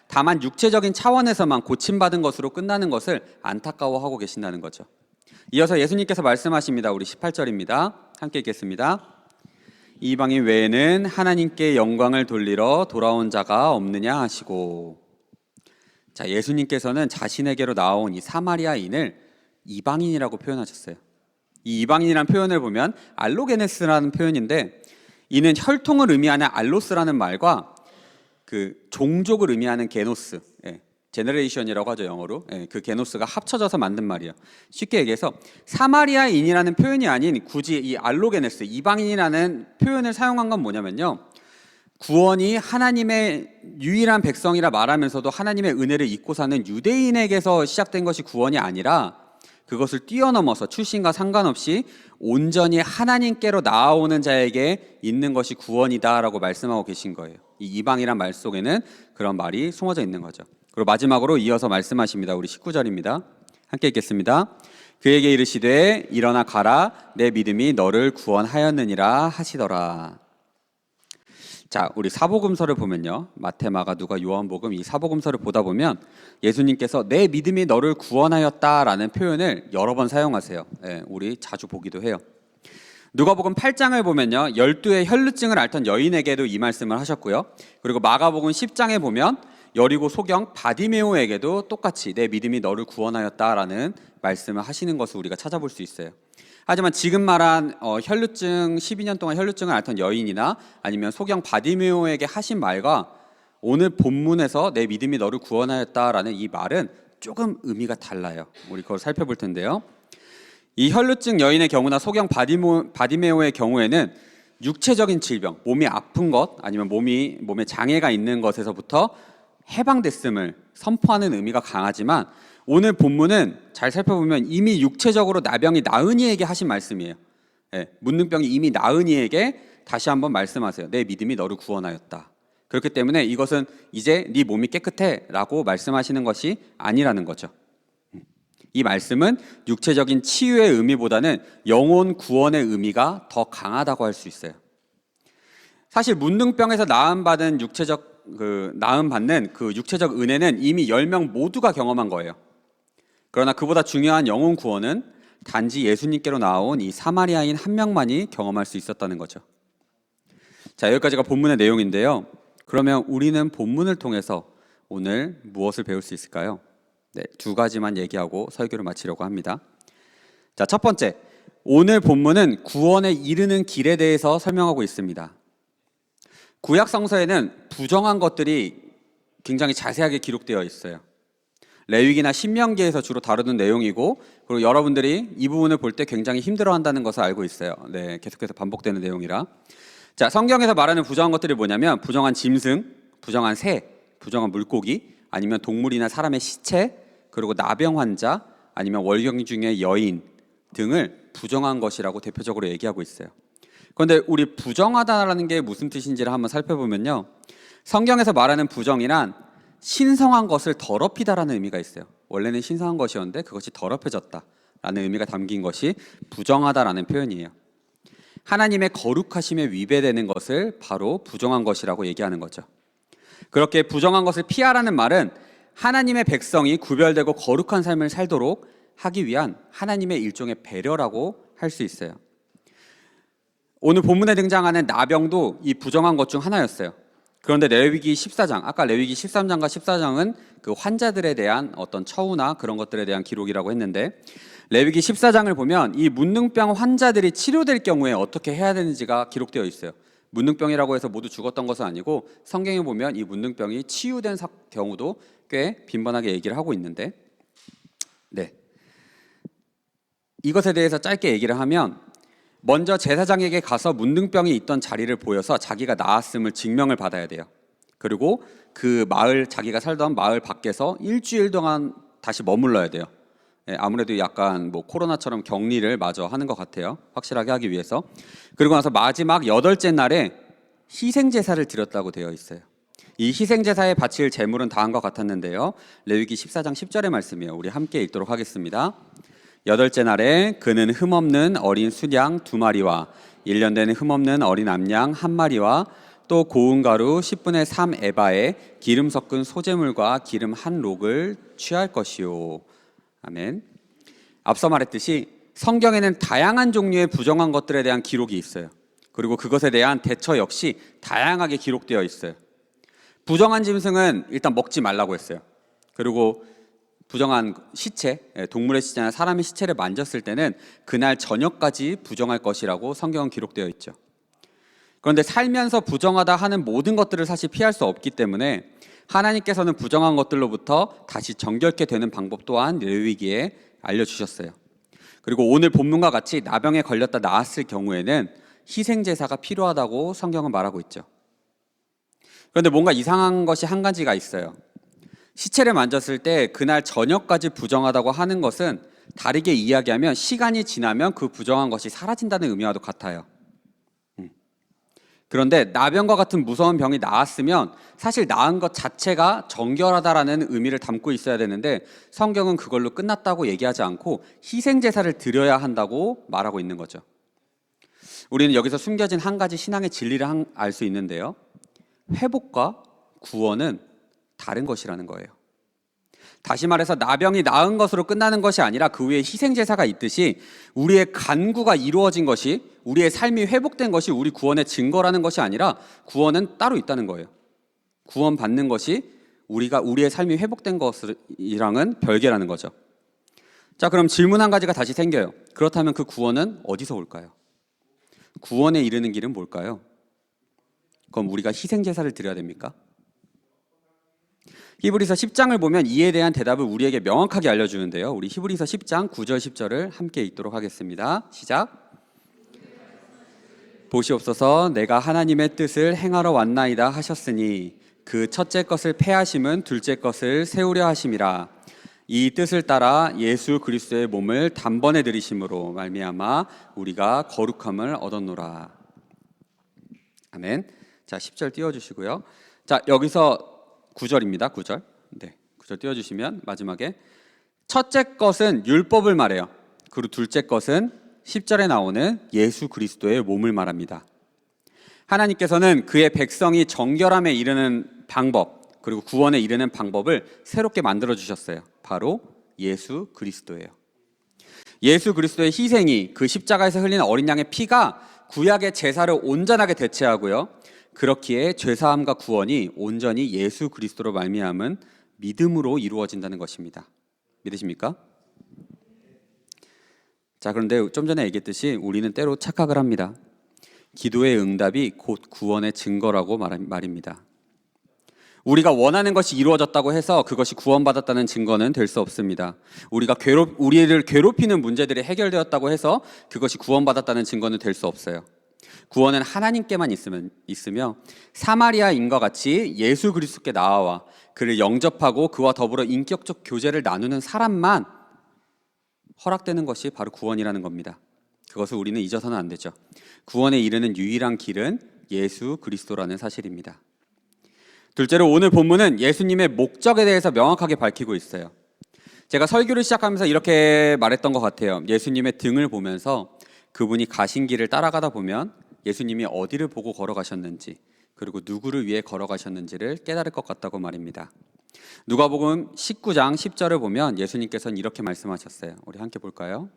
다만 육체적인 차원에서만 고침받은 것으로 끝나는 것을 안타까워하고 계신다는 거죠. 이어서 예수님께서 말씀하십니다. 우리 18절입니다. 함께 읽겠습니다. 이방인 외에는 하나님께 영광을 돌리러 돌아온 자가 없느냐 하시고. 자, 예수님께서는 자신에게로 나온 이 사마리아인을 이방인이라고 표현하셨어요. 이 이방인이라는 표현을 보면 알로게네스라는 표현인데, 이는 혈통을 의미하는 알로스라는 말과 그 종족을 의미하는 게노스, 제너레이션이라고 하죠, 영어로. 그 게노스가 합쳐져서 만든 말이에요. 쉽게 얘기해서 사마리아인이라는 표현이 아닌 굳이 이 알로게네스, 이방인이라는 표현을 사용한 건 뭐냐면요, 구원이 하나님의 유일한 백성이라 말하면서도 하나님의 은혜를 잊고 사는 유대인에게서 시작된 것이 구원이 아니라 그것을 뛰어넘어서 출신과 상관없이 온전히 하나님께로 나아오는 자에게 있는 것이 구원이다라고 말씀하고 계신 거예요. 이 이방이란 말 속에는 그런 말이 숨어져 있는 거죠. 그리고 마지막으로 이어서 말씀하십니다. 우리 19절입니다. 함께 읽겠습니다. 그에게 이르시되 일어나 가라, 내 믿음이 너를 구원하였느니라 하시더라. 자, 우리 사복음서를 보면요, 마태, 마가, 누가, 요한복음 이 사복음서를 보다 보면 예수님께서 내 믿음이 너를 구원하였다라는 표현을 여러 번 사용하세요. 우리 자주 보기도 해요. 누가복음 8장을 보면요, 12의 혈루증을 앓던 여인에게도 이 말씀을 하셨고요. 그리고 마가복음 10장에 보면 여리고 소경 바디메오에게도 똑같이 내 믿음이 너를 구원하였다라는 말씀을 하시는 것을 우리가 찾아볼 수 있어요. 하지만 지금 말한 혈루증 12년 동안 혈루증을 앓던 여인이나 아니면 소경 바디메오에게 하신 말과 오늘 본문에서 내 믿음이 너를 구원하였다라는 이 말은 조금 의미가 달라요. 우리 그걸 살펴볼 텐데요. 이 혈루증 여인의 경우나 소경 바디메오의 경우에는 육체적인 질병, 몸이 아픈 것 아니면 몸에 장애가 있는 것에서부터 해방됐음을 선포하는 의미가 강하지만 오늘 본문은 잘 살펴보면 이미 육체적으로 나병이 나은 이에게 하신 말씀이에요. 문둥병이 이미 나은 이에게 다시 한번 말씀하세요. 내 믿음이 너를 구원하였다. 그렇기 때문에 이것은 이제 네 몸이 깨끗해 라고 말씀하시는 것이 아니라는 거죠. 이 말씀은 육체적인 치유의 의미보다는 영혼 구원의 의미가 더 강하다고 할 수 있어요. 사실 문둥병에서 나음받는 그 육체적 은혜는 이미 10명 모두가 경험한 거예요. 그러나 그보다 중요한 영혼 구원은 단지 예수님께로 나온 이 사마리아인 한 명만이 경험할 수 있었다는 거죠. 자, 여기까지가 본문의 내용인데요. 그러면 우리는 본문을 통해서 오늘 무엇을 배울 수 있을까요? 두 가지만 얘기하고 설교를 마치려고 합니다. 자, 첫 번째, 오늘 본문은 구원에 이르는 길에 대해서 설명하고 있습니다. 구약 성서에는 부정한 것들이 굉장히 자세하게 기록되어 있어요. 레위기나 신명기에서 주로 다루는 내용이고, 그리고 여러분들이 이 부분을 볼 때 굉장히 힘들어한다는 것을 알고 있어요. 계속해서 반복되는 내용이라. 자, 성경에서 말하는 부정한 것들이 뭐냐면 부정한 짐승, 부정한 새, 부정한 물고기, 아니면 동물이나 사람의 시체, 그리고 나병 환자, 아니면 월경 중의 여인 등을 부정한 것이라고 대표적으로 얘기하고 있어요. 그런데 우리 부정하다라는 게 무슨 뜻인지를 한번 살펴보면요, 성경에서 말하는 부정이란 신성한 것을 더럽히다라는 의미가 있어요. 원래는 신성한 것이었는데 그것이 더럽혀졌다라는 의미가 담긴 것이 부정하다라는 표현이에요. 하나님의 거룩하심에 위배되는 것을 바로 부정한 것이라고 얘기하는 거죠. 그렇게 부정한 것을 피하라는 말은 하나님의 백성이 구별되고 거룩한 삶을 살도록 하기 위한 하나님의 일종의 배려라고 할 수 있어요. 오늘 본문에 등장하는 나병도 이 부정한 것 중 하나였어요. 그런데 레위기 14장, 아까 레위기 13장과 14장은 그 환자들에 대한 어떤 처우나 그런 것들에 대한 기록이라고 했는데, 레위기 14장을 보면 이 문둥병 환자들이 치료될 경우에 어떻게 해야 되는지가 기록되어 있어요. 문둥병이라고 해서 모두 죽었던 것은 아니고 성경에 보면 이 문둥병이 치유된 경우도 꽤 빈번하게 얘기를 하고 있는데, 네, 이것에 대해서 짧게 얘기를 하면, 먼저 제사장에게 가서 문둥병이 있던 자리를 보여서 자기가 나았음을 증명을 받아야 돼요. 그리고 그 마을, 자기가 살던 마을 밖에서 일주일 동안 다시 머물러야 돼요. 아무래도 약간 뭐 코로나처럼 격리를 마저 하는 것 같아요. 확실하게 하기 위해서. 그리고 나서 마지막 8째 날에 희생제사를 드렸다고 되어 있어요. 이 희생제사에 바칠 제물은 다음과 같았는데요. 레위기 14장 10절의 말씀이에요. 우리 함께 읽도록 하겠습니다. 8째 날에 그는 흠없는 어린 수양 2마리와 1년 된 흠없는 어린 암양 1마리와 또 고운 가루 10분의 3 에바에 기름 섞은 소제물과 기름 1록을 취할 것이요. 아멘. 앞서 말했듯이 성경에는 다양한 종류의 부정한 것들에 대한 기록이 있어요. 그리고 그것에 대한 대처 역시 다양하게 기록되어 있어요. 부정한 짐승은 일단 먹지 말라고 했어요. 그리고 부정한 시체, 동물의 시체나 사람의 시체를 만졌을 때는 그날 저녁까지 부정할 것이라고 성경은 기록되어 있죠. 그런데 살면서 부정하다 하는 모든 것들을 사실 피할 수 없기 때문에 하나님께서는 부정한 것들로부터 다시 정결케 되는 방법 또한 레위기에 알려주셨어요. 그리고 오늘 본문과 같이 나병에 걸렸다 나았을 경우에는 희생제사가 필요하다고 성경은 말하고 있죠. 그런데 뭔가 이상한 것이 한 가지가 있어요. 시체를 만졌을 때 그날 저녁까지 부정하다고 하는 것은 다르게 이야기하면 시간이 지나면 그 부정한 것이 사라진다는 의미와도 같아요. 그런데 나병과 같은 무서운 병이 나았으면 사실 나은 것 자체가 정결하다라는 의미를 담고 있어야 되는데 성경은 그걸로 끝났다고 얘기하지 않고 희생제사를 드려야 한다고 말하고 있는 거죠. 우리는 여기서 숨겨진 한 가지 신앙의 진리를 알 수 있는데요. 회복과 구원은 다른 것이라는 거예요. 다시 말해서 나병이 나은 것으로 끝나는 것이 아니라 그 위에 희생제사가 있듯이 우리의 간구가 이루어진 것이, 우리의 삶이 회복된 것이 우리 구원의 증거라는 것이 아니라 구원은 따로 있다는 거예요. 구원받는 것이 우리의 삶이 회복된 것이랑은 별개라는 거죠. 자, 그럼 질문 한 가지가 다시 생겨요. 그렇다면 그 구원은 어디서 올까요? 구원에 이르는 길은 뭘까요? 그럼 우리가 희생제사를 드려야 됩니까? 히브리서 10장을 보면 이에 대한 대답을 우리에게 명확하게 알려주는데요. 우리 히브리서 10장 9절 10절을 함께 읽도록 하겠습니다. 시작. 보시옵소서, 내가 하나님의 뜻을 행하러 왔나이다 하셨으니 그 첫째 것을 폐하심은 둘째 것을 세우려 하심이라. 이 뜻을 따라 예수 그리스도의 몸을 단번에 들이심으로 말미암아 우리가 거룩함을 얻었노라. 아멘. 자, 10절 띄워주시고요. 자, 여기서 9절입니다. 9절. 네, 9절 띄워주시면 마지막에 첫째 것은 율법을 말해요. 그리고 둘째 것은 10절에 나오는 예수 그리스도의 몸을 말합니다. 하나님께서는 그의 백성이 정결함에 이르는 방법, 그리고 구원에 이르는 방법을 새롭게 만들어 주셨어요. 바로 예수 그리스도예요. 예수 그리스도의 희생이, 그 십자가에서 흘리는 어린 양의 피가 구약의 제사를 온전하게 대체하고요. 그렇기에 죄사함과 구원이 온전히 예수 그리스도로 말미암은 믿음으로 이루어진다는 것입니다. 믿으십니까? 자, 그런데 좀 전에 얘기했듯이 우리는 때로 착각을 합니다. 기도의 응답이 곧 구원의 증거라고 말입니다. 우리가 원하는 것이 이루어졌다고 해서 그것이 구원받았다는 증거는 될 수 없습니다. 우리를 괴롭히는 문제들이 해결되었다고 해서 그것이 구원받았다는 증거는 될 수 없어요. 구원은 하나님께만 있으며 사마리아인과 같이 예수 그리스도께 나아와 그를 영접하고 그와 더불어 인격적 교제를 나누는 사람만 허락되는 것이 바로 구원이라는 겁니다. 그것을 우리는 잊어서는 안 되죠. 구원에 이르는 유일한 길은 예수 그리스도라는 사실입니다. 둘째로 오늘 본문은 예수님의 목적에 대해서 명확하게 밝히고 있어요. 제가 설교를 시작하면서 이렇게 말했던 것 같아요. 예수님의 등을 보면서 그분이 가신 길을 따라가다 보면 예수님이 어디를 보고 걸어가셨는지, 그리고 누구를 위해 걸어가셨는지를 깨달을 것 같다고 말입니다. 누가복음 19장 10절을 보면 예수님께서는 이렇게 말씀하셨어요. 우리 함께 볼까요?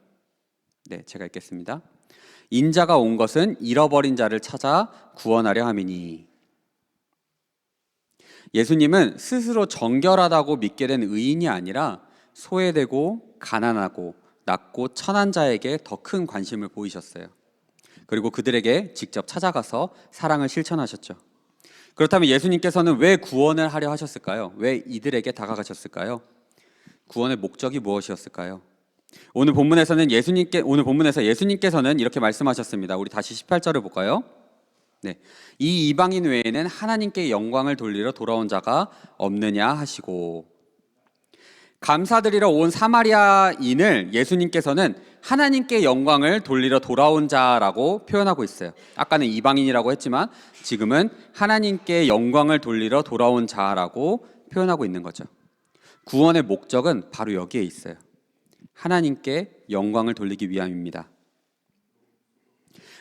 네, 제가 읽겠습니다. 인자가 온 것은 잃어버린 자를 찾아 구원하려 함이니. 예수님은 스스로 정결하다고 믿게 된 의인이 아니라 소외되고 가난하고 낮고 천한 자에게 더 큰 관심을 보이셨어요. 그리고 그들에게 직접 찾아가서 사랑을 실천하셨죠. 그렇다면 예수님께서는 왜 구원을 하려 하셨을까요? 왜 이들에게 다가가셨을까요? 구원의 목적이 무엇이었을까요? 오늘 본문에서 예수님께서는 이렇게 말씀하셨습니다. 우리 다시 18절을 볼까요? 네, 이 이방인 외에는 하나님께 영광을 돌리러 돌아온 자가 없느냐 하시고, 감사드리러 온 사마리아인을 예수님께서는 하나님께 영광을 돌리러 돌아온 자라고 표현하고 있어요. 아까는 이방인이라고 했지만 지금은 하나님께 영광을 돌리러 돌아온 자라고 표현하고 있는 거죠. 구원의 목적은 바로 여기에 있어요. 하나님께 영광을 돌리기 위함입니다.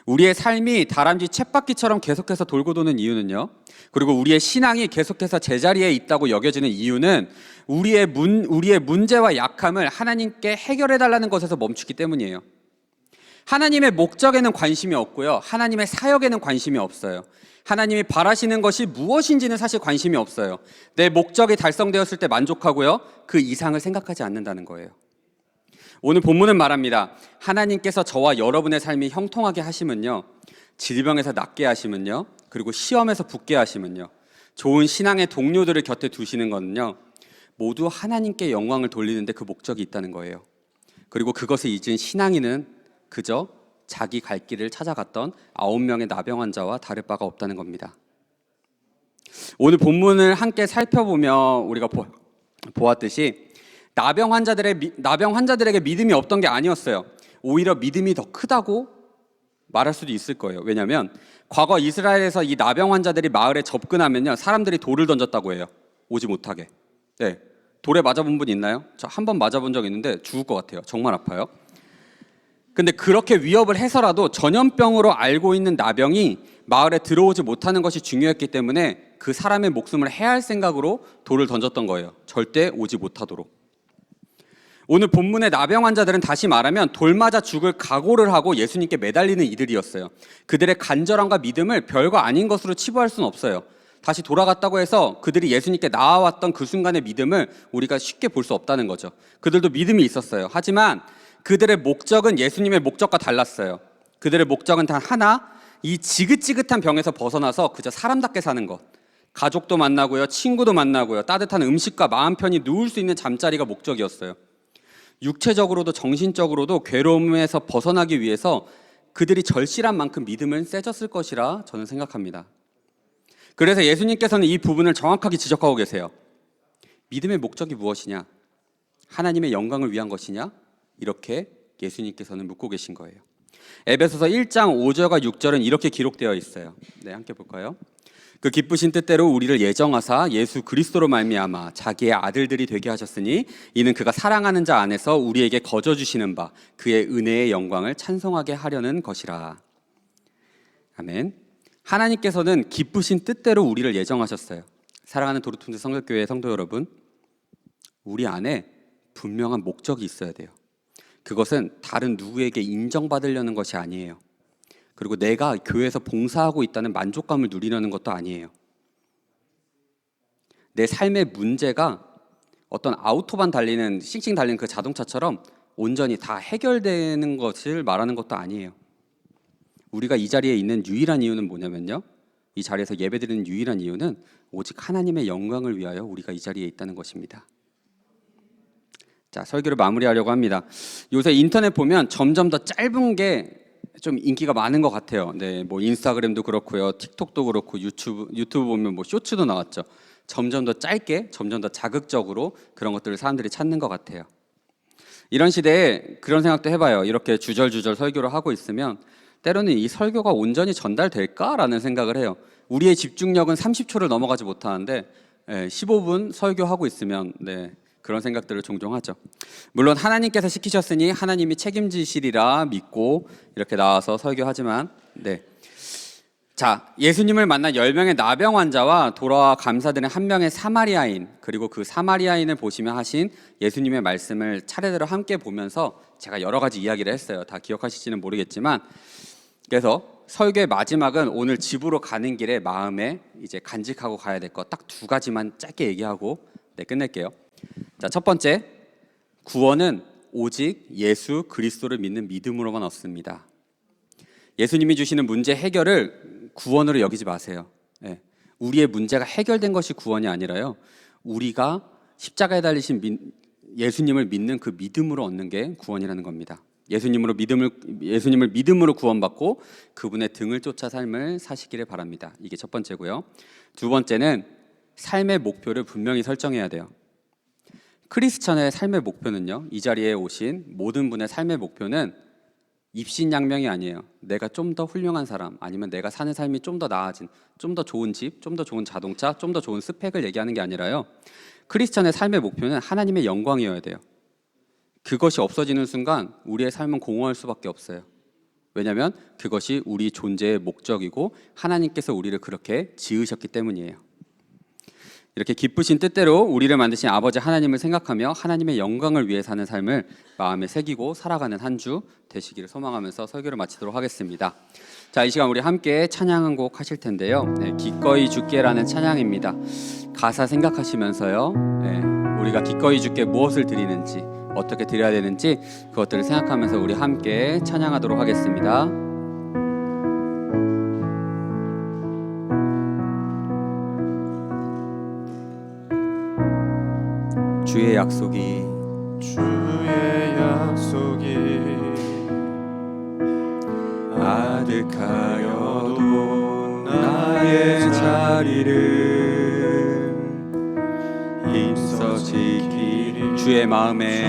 우리의 삶이 다람쥐 쳇바퀴처럼 계속해서 돌고 도는 이유는요, 그리고 우리의 신앙이 계속해서 제자리에 있다고 여겨지는 이유는 우리의 문제와 약함을 하나님께 해결해달라는 것에서 멈추기 때문이에요. 하나님의 목적에는 관심이 없고요, 하나님의 사역에는 관심이 없어요. 하나님이 바라시는 것이 무엇인지는 사실 관심이 없어요. 내 목적이 달성되었을 때 만족하고요, 그 이상을 생각하지 않는다는 거예요. 오늘 본문은 말합니다. 하나님께서 저와 여러분의 삶이 형통하게 하시면요, 질병에서 낫게 하시면요, 그리고 시험에서 붙게 하시면요, 좋은 신앙의 동료들을 곁에 두시는 것은요, 모두 하나님께 영광을 돌리는데 그 목적이 있다는 거예요. 그리고 그것을 잊은 신앙인은 그저 자기 갈 길을 찾아갔던 9명의 나병 환자와 다를 바가 없다는 겁니다. 오늘 본문을 함께 살펴보면 우리가 보았듯이 나병 환자들에게 믿음이 없던 게 아니었어요. 오히려 믿음이 더 크다고 말할 수도 있을 거예요. 왜냐하면 과거 이스라엘에서 이 나병 환자들이 마을에 접근하면요, 사람들이 돌을 던졌다고 해요. 오지 못하게. 네, 돌에 맞아본 분 있나요? 저 한 번 맞아본 적 있는데 죽을 것 같아요. 정말 아파요. 근데 그렇게 위협을 해서라도 전염병으로 알고 있는 나병이 마을에 들어오지 못하는 것이 중요했기 때문에 그 사람의 목숨을 해할 생각으로 돌을 던졌던 거예요. 절대 오지 못하도록. 오늘 본문의 나병 환자들은 다시 말하면 돌 맞아 죽을 각오를 하고 예수님께 매달리는 이들이었어요. 그들의 간절함과 믿음을 별거 아닌 것으로 치부할 수는 없어요. 다시 돌아갔다고 해서 그들이 예수님께 나아왔던 그 순간의 믿음을 우리가 쉽게 볼 수 없다는 거죠. 그들도 믿음이 있었어요. 하지만 그들의 목적은 예수님의 목적과 달랐어요. 그들의 목적은 단 하나, 이 지긋지긋한 병에서 벗어나서 그저 사람답게 사는 것. 가족도 만나고요, 친구도 만나고요, 따뜻한 음식과 마음 편히 누울 수 있는 잠자리가 목적이었어요. 육체적으로도 정신적으로도 괴로움에서 벗어나기 위해서 그들이 절실한 만큼 믿음은 세졌을 것이라 저는 생각합니다. 그래서 예수님께서는 이 부분을 정확하게 지적하고 계세요. 믿음의 목적이 무엇이냐? 하나님의 영광을 위한 것이냐? 이렇게 예수님께서는 묻고 계신 거예요. 에베소서 1장 5절과 6절은 이렇게 기록되어 있어요. 네, 함께 볼까요? 그 기쁘신 뜻대로 우리를 예정하사 예수 그리스도로 말미암아 자기의 아들들이 되게 하셨으니 이는 그가 사랑하는 자 안에서 우리에게 거저 주시는 바 그의 은혜의 영광을 찬송하게 하려는 것이라. 아멘. 하나님께서는 기쁘신 뜻대로 우리를 예정하셨어요. 사랑하는 도르툰드 성결교회 성도 여러분, 우리 안에 분명한 목적이 있어야 돼요. 그것은 다른 누구에게 인정받으려는 것이 아니에요. 그리고 내가 교회에서 봉사하고 있다는 만족감을 누리려는 것도 아니에요. 내 삶의 문제가 어떤 아우토반 달리는, 싱싱 달리는 그 자동차처럼 온전히 다 해결되는 것을 말하는 것도 아니에요. 우리가 이 자리에 있는 유일한 이유는 뭐냐면요, 이 자리에서 예배드리는 유일한 이유는 오직 하나님의 영광을 위하여 우리가 이 자리에 있다는 것입니다. 자, 설교를 마무리하려고 합니다. 요새 인터넷 보면 점점 더 짧은 게 좀 인기가 많은 것 같아요. 네, 뭐 인스타그램도 그렇고요, 틱톡도 그렇고, 유튜브 보면 뭐 쇼츠도 나왔죠. 점점 더 짧게, 점점 더 자극적으로 그런 것들을 사람들이 찾는 것 같아요. 이런 시대에 그런 생각도 해봐요. 이렇게 주절주절 설교를 하고 있으면 때로는 이 설교가 온전히 전달될까라는 생각을 해요. 우리의 집중력은 30초를 넘어가지 못하는데 15분 설교하고 있으면 그런 생각들을 종종 하죠. 물론 하나님께서 시키셨으니 하나님이 책임지시리라 믿고 이렇게 나와서 설교하지만 자, 예수님을 만난 10명의 나병 환자와 돌아와 감사드린 한 명의 사마리아인, 그리고 그 사마리아인을 보시며 하신 예수님의 말씀을 차례대로 함께 보면서 제가 여러 가지 이야기를 했어요. 다 기억하실지는 모르겠지만, 그래서 설교의 마지막은 오늘 집으로 가는 길에 마음에 이제 간직하고 가야 될 것 딱 2가지만 짧게 얘기하고 끝낼게요. 자, 첫 번째, 구원은 오직 예수 그리스도를 믿는 믿음으로만 얻습니다. 예수님이 주시는 문제 해결을 구원으로 여기지 마세요. 우리의 문제가 해결된 것이 구원이 아니라요, 우리가 십자가에 달리신 예수님을 믿는 그 믿음으로 얻는 게 구원이라는 겁니다. 예수님을 믿음으로 구원받고 그분의 등을 쫓아 삶을 사시기를 바랍니다. 이게 첫 번째고요. 두 번째는 삶의 목표를 분명히 설정해야 돼요. 크리스천의 삶의 목표는요, 이 자리에 오신 모든 분의 삶의 목표는 입신양명이 아니에요. 내가 좀 더 훌륭한 사람, 아니면 내가 사는 삶이 좀 더 나아진, 좀 더 좋은 집, 좀 더 좋은 자동차, 좀 더 좋은 스펙을 얘기하는 게 아니라요, 크리스천의 삶의 목표는 하나님의 영광이어야 돼요. 그것이 없어지는 순간 우리의 삶은 공허할 수밖에 없어요. 왜냐하면 그것이 우리 존재의 목적이고 하나님께서 우리를 그렇게 지으셨기 때문이에요. 이렇게 기쁘신 뜻대로 우리를 만드신 아버지 하나님을 생각하며 하나님의 영광을 위해 사는 삶을 마음에 새기고 살아가는 한 주 되시기를 소망하면서 설교를 마치도록 하겠습니다. 자, 이 시간 우리 함께 찬양 한 곡 하실 텐데요, 기꺼이 주께라는 찬양입니다. 가사 생각하시면서요, 우리가 기꺼이 주께 무엇을 드리는지, 어떻게 드려야 되는지 그것들을 생각하면서 우리 함께 찬양하도록 하겠습니다. 주의 약속이 아득하여도 나의 자리를 힘써 지키리. 주의 마음에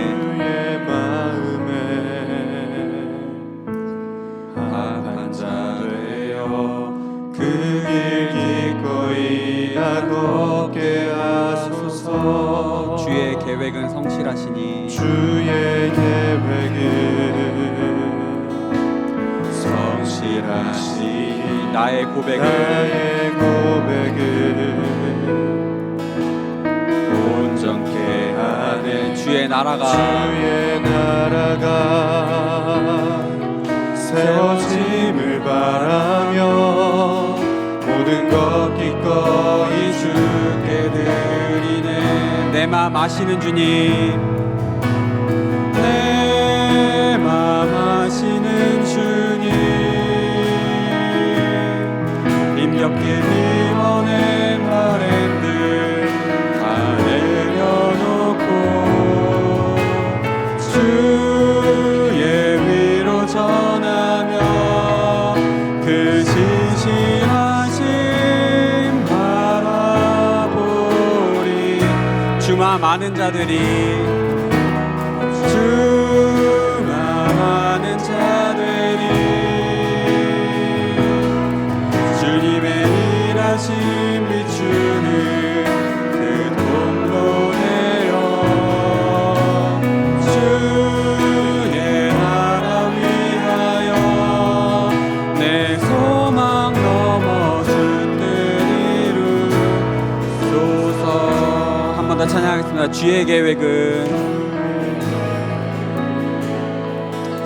합한 자 되어 그 길 기꺼이 걷게 하소서. 주의 계획은 성실하시니 주의 계획은 성실하시니 나의 고백은 온전케 하네. 주의 나라가 세워짐을 바라며 모든 것 기꺼이 주께 드리네. 내 맘 아시는 주님, 내 맘 아시는 주님, 힘겹게 힘어낸 바램들 다 내려놓고 주의 위로 전하며 그 신실하심 바라보리. 주마 많은 자들이 주마 많은 자들이 주님의 일하심 비추는 그 통로내어 주의 나라 위하여 내 소망 넘어 주 뜻 이루소서. 한 번 더 찬양하겠습니다. 주의 계획은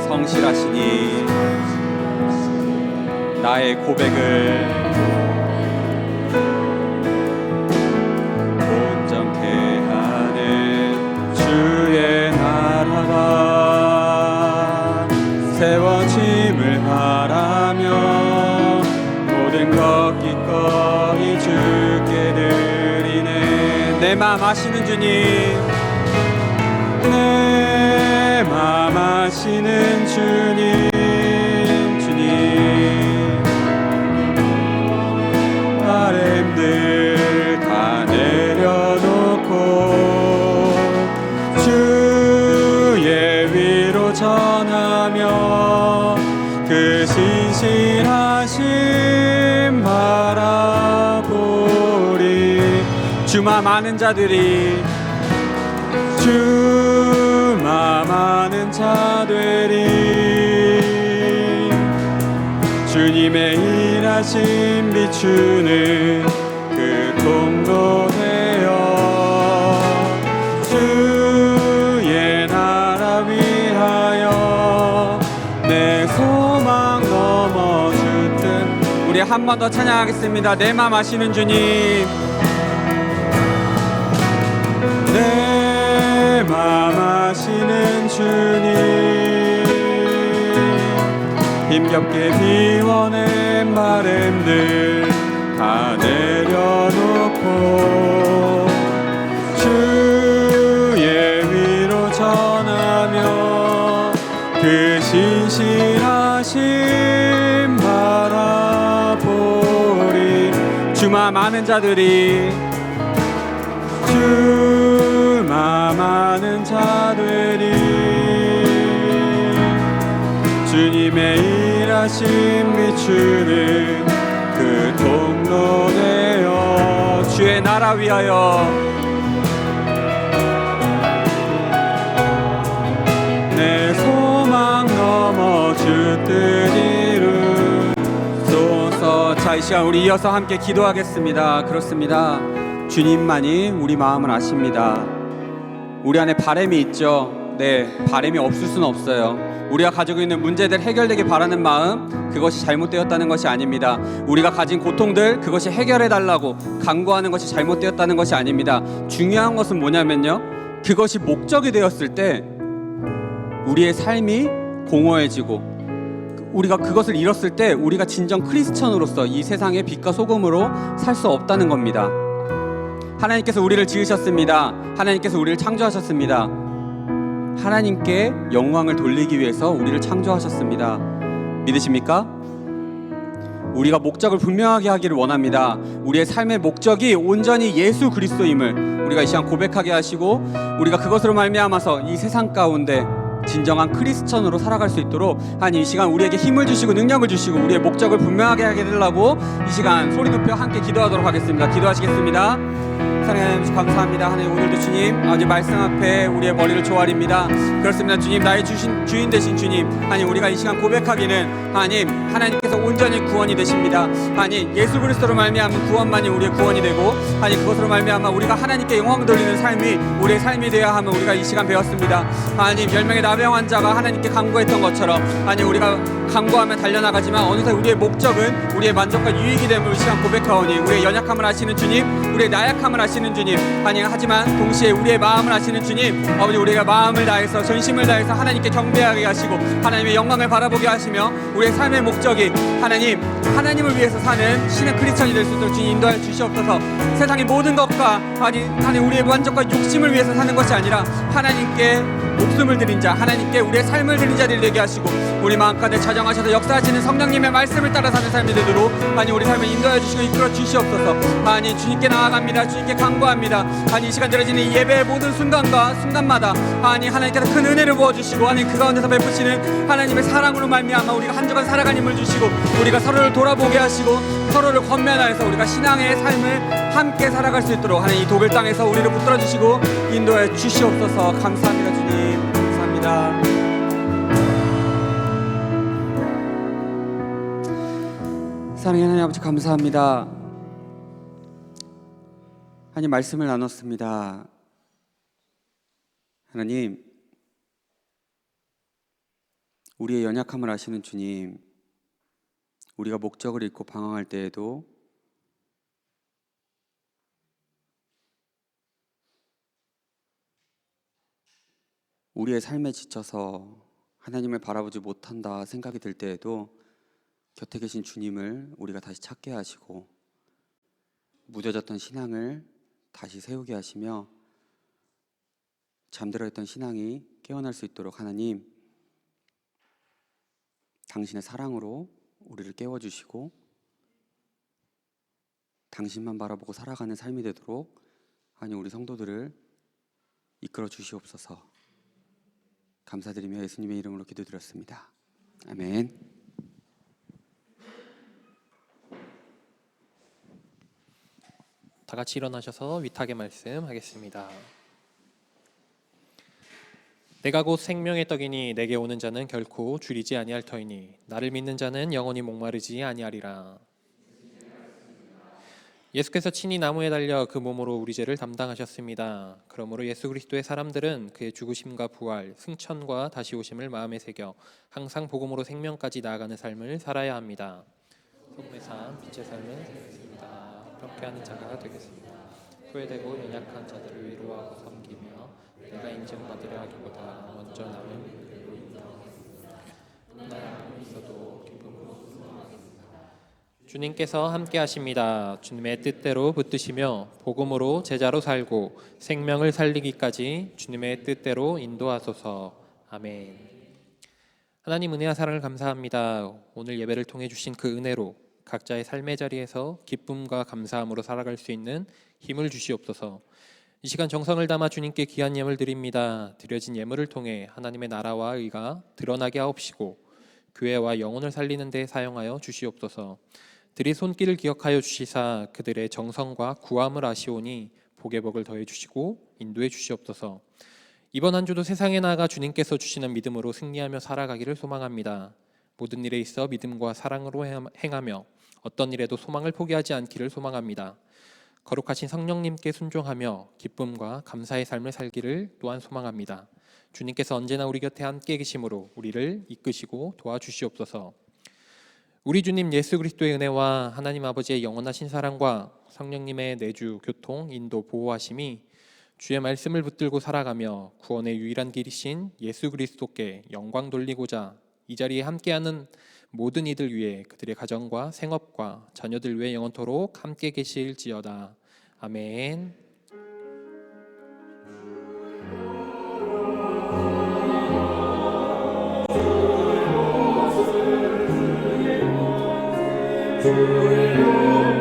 성실하시니 나의 고백을 온전케 하네. 주의 나라가 세워짐을 바라며 모든 것 기꺼이 주께 드리네. 내 맘 아시는 주님, 내 맘 아시는 주님, 바램들 다 내려놓고 주의 위로 전하며 그 신실하심 바라보리. 주마 많은 자들이 주마 많은 자들이 주님의 일하심 일하심 비추는 그 통로 되어 주의 나라 위하여 내 소망 넘어 주든. 우리 한 번 더 찬양하겠습니다. 내 맘 아시는 주님, 내 맘 아시는 주님, 힘겹게 비워낸 바램들 다 내려놓고 주의 위로 전하며 그 신실하심 바라보리. 주마 많은 자들이 주마 많은 자들이 주님의 일하심 비추는 그 통로 되어 주의 나라 위하여 내 소망 넘어 주 뜻 이루소서. 자, 이 시간 우리 이어서 함께 기도하겠습니다. 그렇습니다. 주님만이 우리 마음을 아십니다. 우리 안에 바람이 있죠. 네, 바람이 없을 수는 없어요. 우리가 가지고 있는 문제들 해결되길 바라는 마음, 그것이 잘못되었다는 것이 아닙니다. 우리가 가진 고통들, 그것이 해결해달라고 간구하는 것이 잘못되었다는 것이 아닙니다. 중요한 것은 뭐냐면요, 그것이 목적이 되었을 때 우리의 삶이 공허해지고 우리가 그것을 잃었을 때 우리가 진정 크리스천으로서 이 세상의 빛과 소금으로 살 수 없다는 겁니다. 하나님께서 우리를 지으셨습니다. 하나님께서 우리를 창조하셨습니다. 하나님께 영광을 돌리기 위해서 우리를 창조하셨습니다. 믿으십니까? 우리가 목적을 분명하게 하기를 원합니다. 우리의 삶의 목적이 온전히 예수 그리스도임을 우리가 이 시간 고백하게 하시고, 우리가 그것으로 말미암아서 이 세상 가운데 진정한 크리스천으로 살아갈 수 있도록 하나님 이 시간 우리에게 힘을 주시고 능력을 주시고 우리의 목적을 분명하게 하게 해달라고 이 시간 소리 높여 함께 기도하도록 하겠습니다. 기도하시겠습니다. 사랑하는 하나님 감사합니다. 하나님 오늘도 주님 아버지 말씀 앞에 우리의 머리를 조아립니다. 그렇습니다. 주님 나의 주인 되신 주님, 하나님 우리가 이 시간 고백하기는 하나님께서 온전히 구원이 되십니다. 하나님 예수 그리스도로 말미암은 구원만이 우리의 구원이 되고, 하나님 그것으로 말미암아 우리가 하나님께 영광 돌리는 삶이 우리의 삶이 되어야 함을 우리가 이 시간 배웠습니다. 하나님 10명의 나병 환자가 하나님께 간구했던 것처럼 하나님 우리가 간구하며 달려나가지만 어느새 우리의 목적은 우리의 만족과 유익이 됨을 이 시간 고백하오니, 우리의 연약함을 아시는 주님, 우리의 나약함을 아시는 주님, 하나님 하지만 동시에 우리의 마음을 아시는 주님, 아버지 우리가 마음을 다해서 전심을 다해서 하나님께 경배하게 하시고 하나님의 영광을 바라보게 하시며 우리의 삶의 목적이 하나님을 위해서 사는 신의 크리스천이 될 수 있도록 주님 인도하여 주시옵소서. 세상의 모든 것과 하나님 우리의 만족과 욕심을 위해서 사는 것이 아니라 하나님께 목숨을 드린 자, 하나님께 우리의 삶을 드린 자들이 되게 하시고 우리 마음가운데 자정하셔서 역사하시는 성령님의 말씀을 따라 사는 삶이 되도록 하나님 우리 삶을 인도하여 주시고 이끌어 주시옵소서. 하나님 주님께 나아갑니다. 주님께 간구합니다. 하나님 이 시간 드려지는 이 예배의 모든 순간과 순간마다 하나님께서 큰 은혜를 부어주시고 하나님 그 가운데서 베푸시는 하나님의 사랑으로 말미암아 우리가 한 주간 살아간 힘을 주시고 우리가 서로를 돌아보게 하시고 서로를 권면하여서 우리가 신앙의 삶을 함께 살아갈 수 있도록 하나님 이 독일 땅에서 우리를 붙들어 주시고 인도해 주시옵소서. 감사합니다. 주님 감사합니다. 사랑하는 하나님 아버지 감사합니다. 하나님 말씀을 나눴습니다. 하나님 우리의 연약함을 아시는 주님, 우리가 목적을 잃고 방황할 때에도 우리의 삶에 지쳐서 하나님을 바라보지 못한다 생각이 들 때에도 곁에 계신 주님을 우리가 다시 찾게 하시고 무뎌졌던 신앙을 다시 세우게 하시며 잠들어 있던 신앙이 깨어날 수 있도록 하나님 당신의 사랑으로 우리를 깨워주시고 당신만 바라보고 살아가는 삶이 되도록 하나님 우리 성도들을 이끌어 주시옵소서. 감사드리며 예수님의 이름으로 기도드렸습니다. 아멘. 다 같이 일어나셔서 위탁의 말씀 하겠습니다. 내가 곧 생명의 떡이니 내게 오는 자는 결코 줄이지 아니할 터이니 나를 믿는 자는 영원히 목마르지 아니하리라. 예수께서 친히 나무에 달려 그 몸으로 우리 죄를 담당하셨습니다. 그러므로 예수 그리스도의 사람들은 그의 죽으심과 부활, 승천과 다시 오심을 마음에 새겨 항상 복음으로 생명까지 나아가는 삶을 살아야 합니다. 소금의 삶, 빛의 삶을 살겠습니다. 평쾌하는 자가 되겠습니다. 후회되고 연약한 자들을 위로하고 섬기며 내가 인정받으려 하기보다 먼저 남을 나의 있어도 기쁨으로 주님께서 함께 하십니다. 주님의 뜻대로 붙드시며 복음으로 제자로 살고 생명을 살리기까지 주님의 뜻대로 인도하소서. 아멘. 하나님 은혜와 사랑을 감사합니다. 오늘 예배를 통해 주신 그 은혜로 각자의 삶의 자리에서 기쁨과 감사함으로 살아갈 수 있는 힘을 주시옵소서. 이 시간 정성을 담아 주님께 귀한 예물 드립니다. 드려진 예물을 통해 하나님의 나라와 의가 드러나게 하옵시고 교회와 영혼을 살리는 데 사용하여 주시옵소서. 들이 손길을 기억하여 주시사 그들의 정성과 구함을 아시오니 복의 복을 더해 주시고 인도해 주시옵소서. 이번 한 주도 세상에 나아가 주님께서 주시는 믿음으로 승리하며 살아가기를 소망합니다. 모든 일에 있어 믿음과 사랑으로 행하며 어떤 일에도 소망을 포기하지 않기를 소망합니다. 거룩하신 성령님께 순종하며 기쁨과 감사의 삶을 살기를 또한 소망합니다. 주님께서 언제나 우리 곁에 함께 계심으로 우리를 이끄시고 도와주시옵소서. 우리 주님 예수 그리스도의 은혜와 하나님 아버지의 영원하신 사랑과 성령님의 내주, 교통, 인도, 보호하심이 주의 말씀을 붙들고 살아가며 구원의 유일한 길이신 예수 그리스도께 영광 돌리고자 이 자리에 함께하는 모든 이들 위해 그들의 가정과 생업과 자녀들 위해 영원토록 함께 계실지어다. 아멘. 주여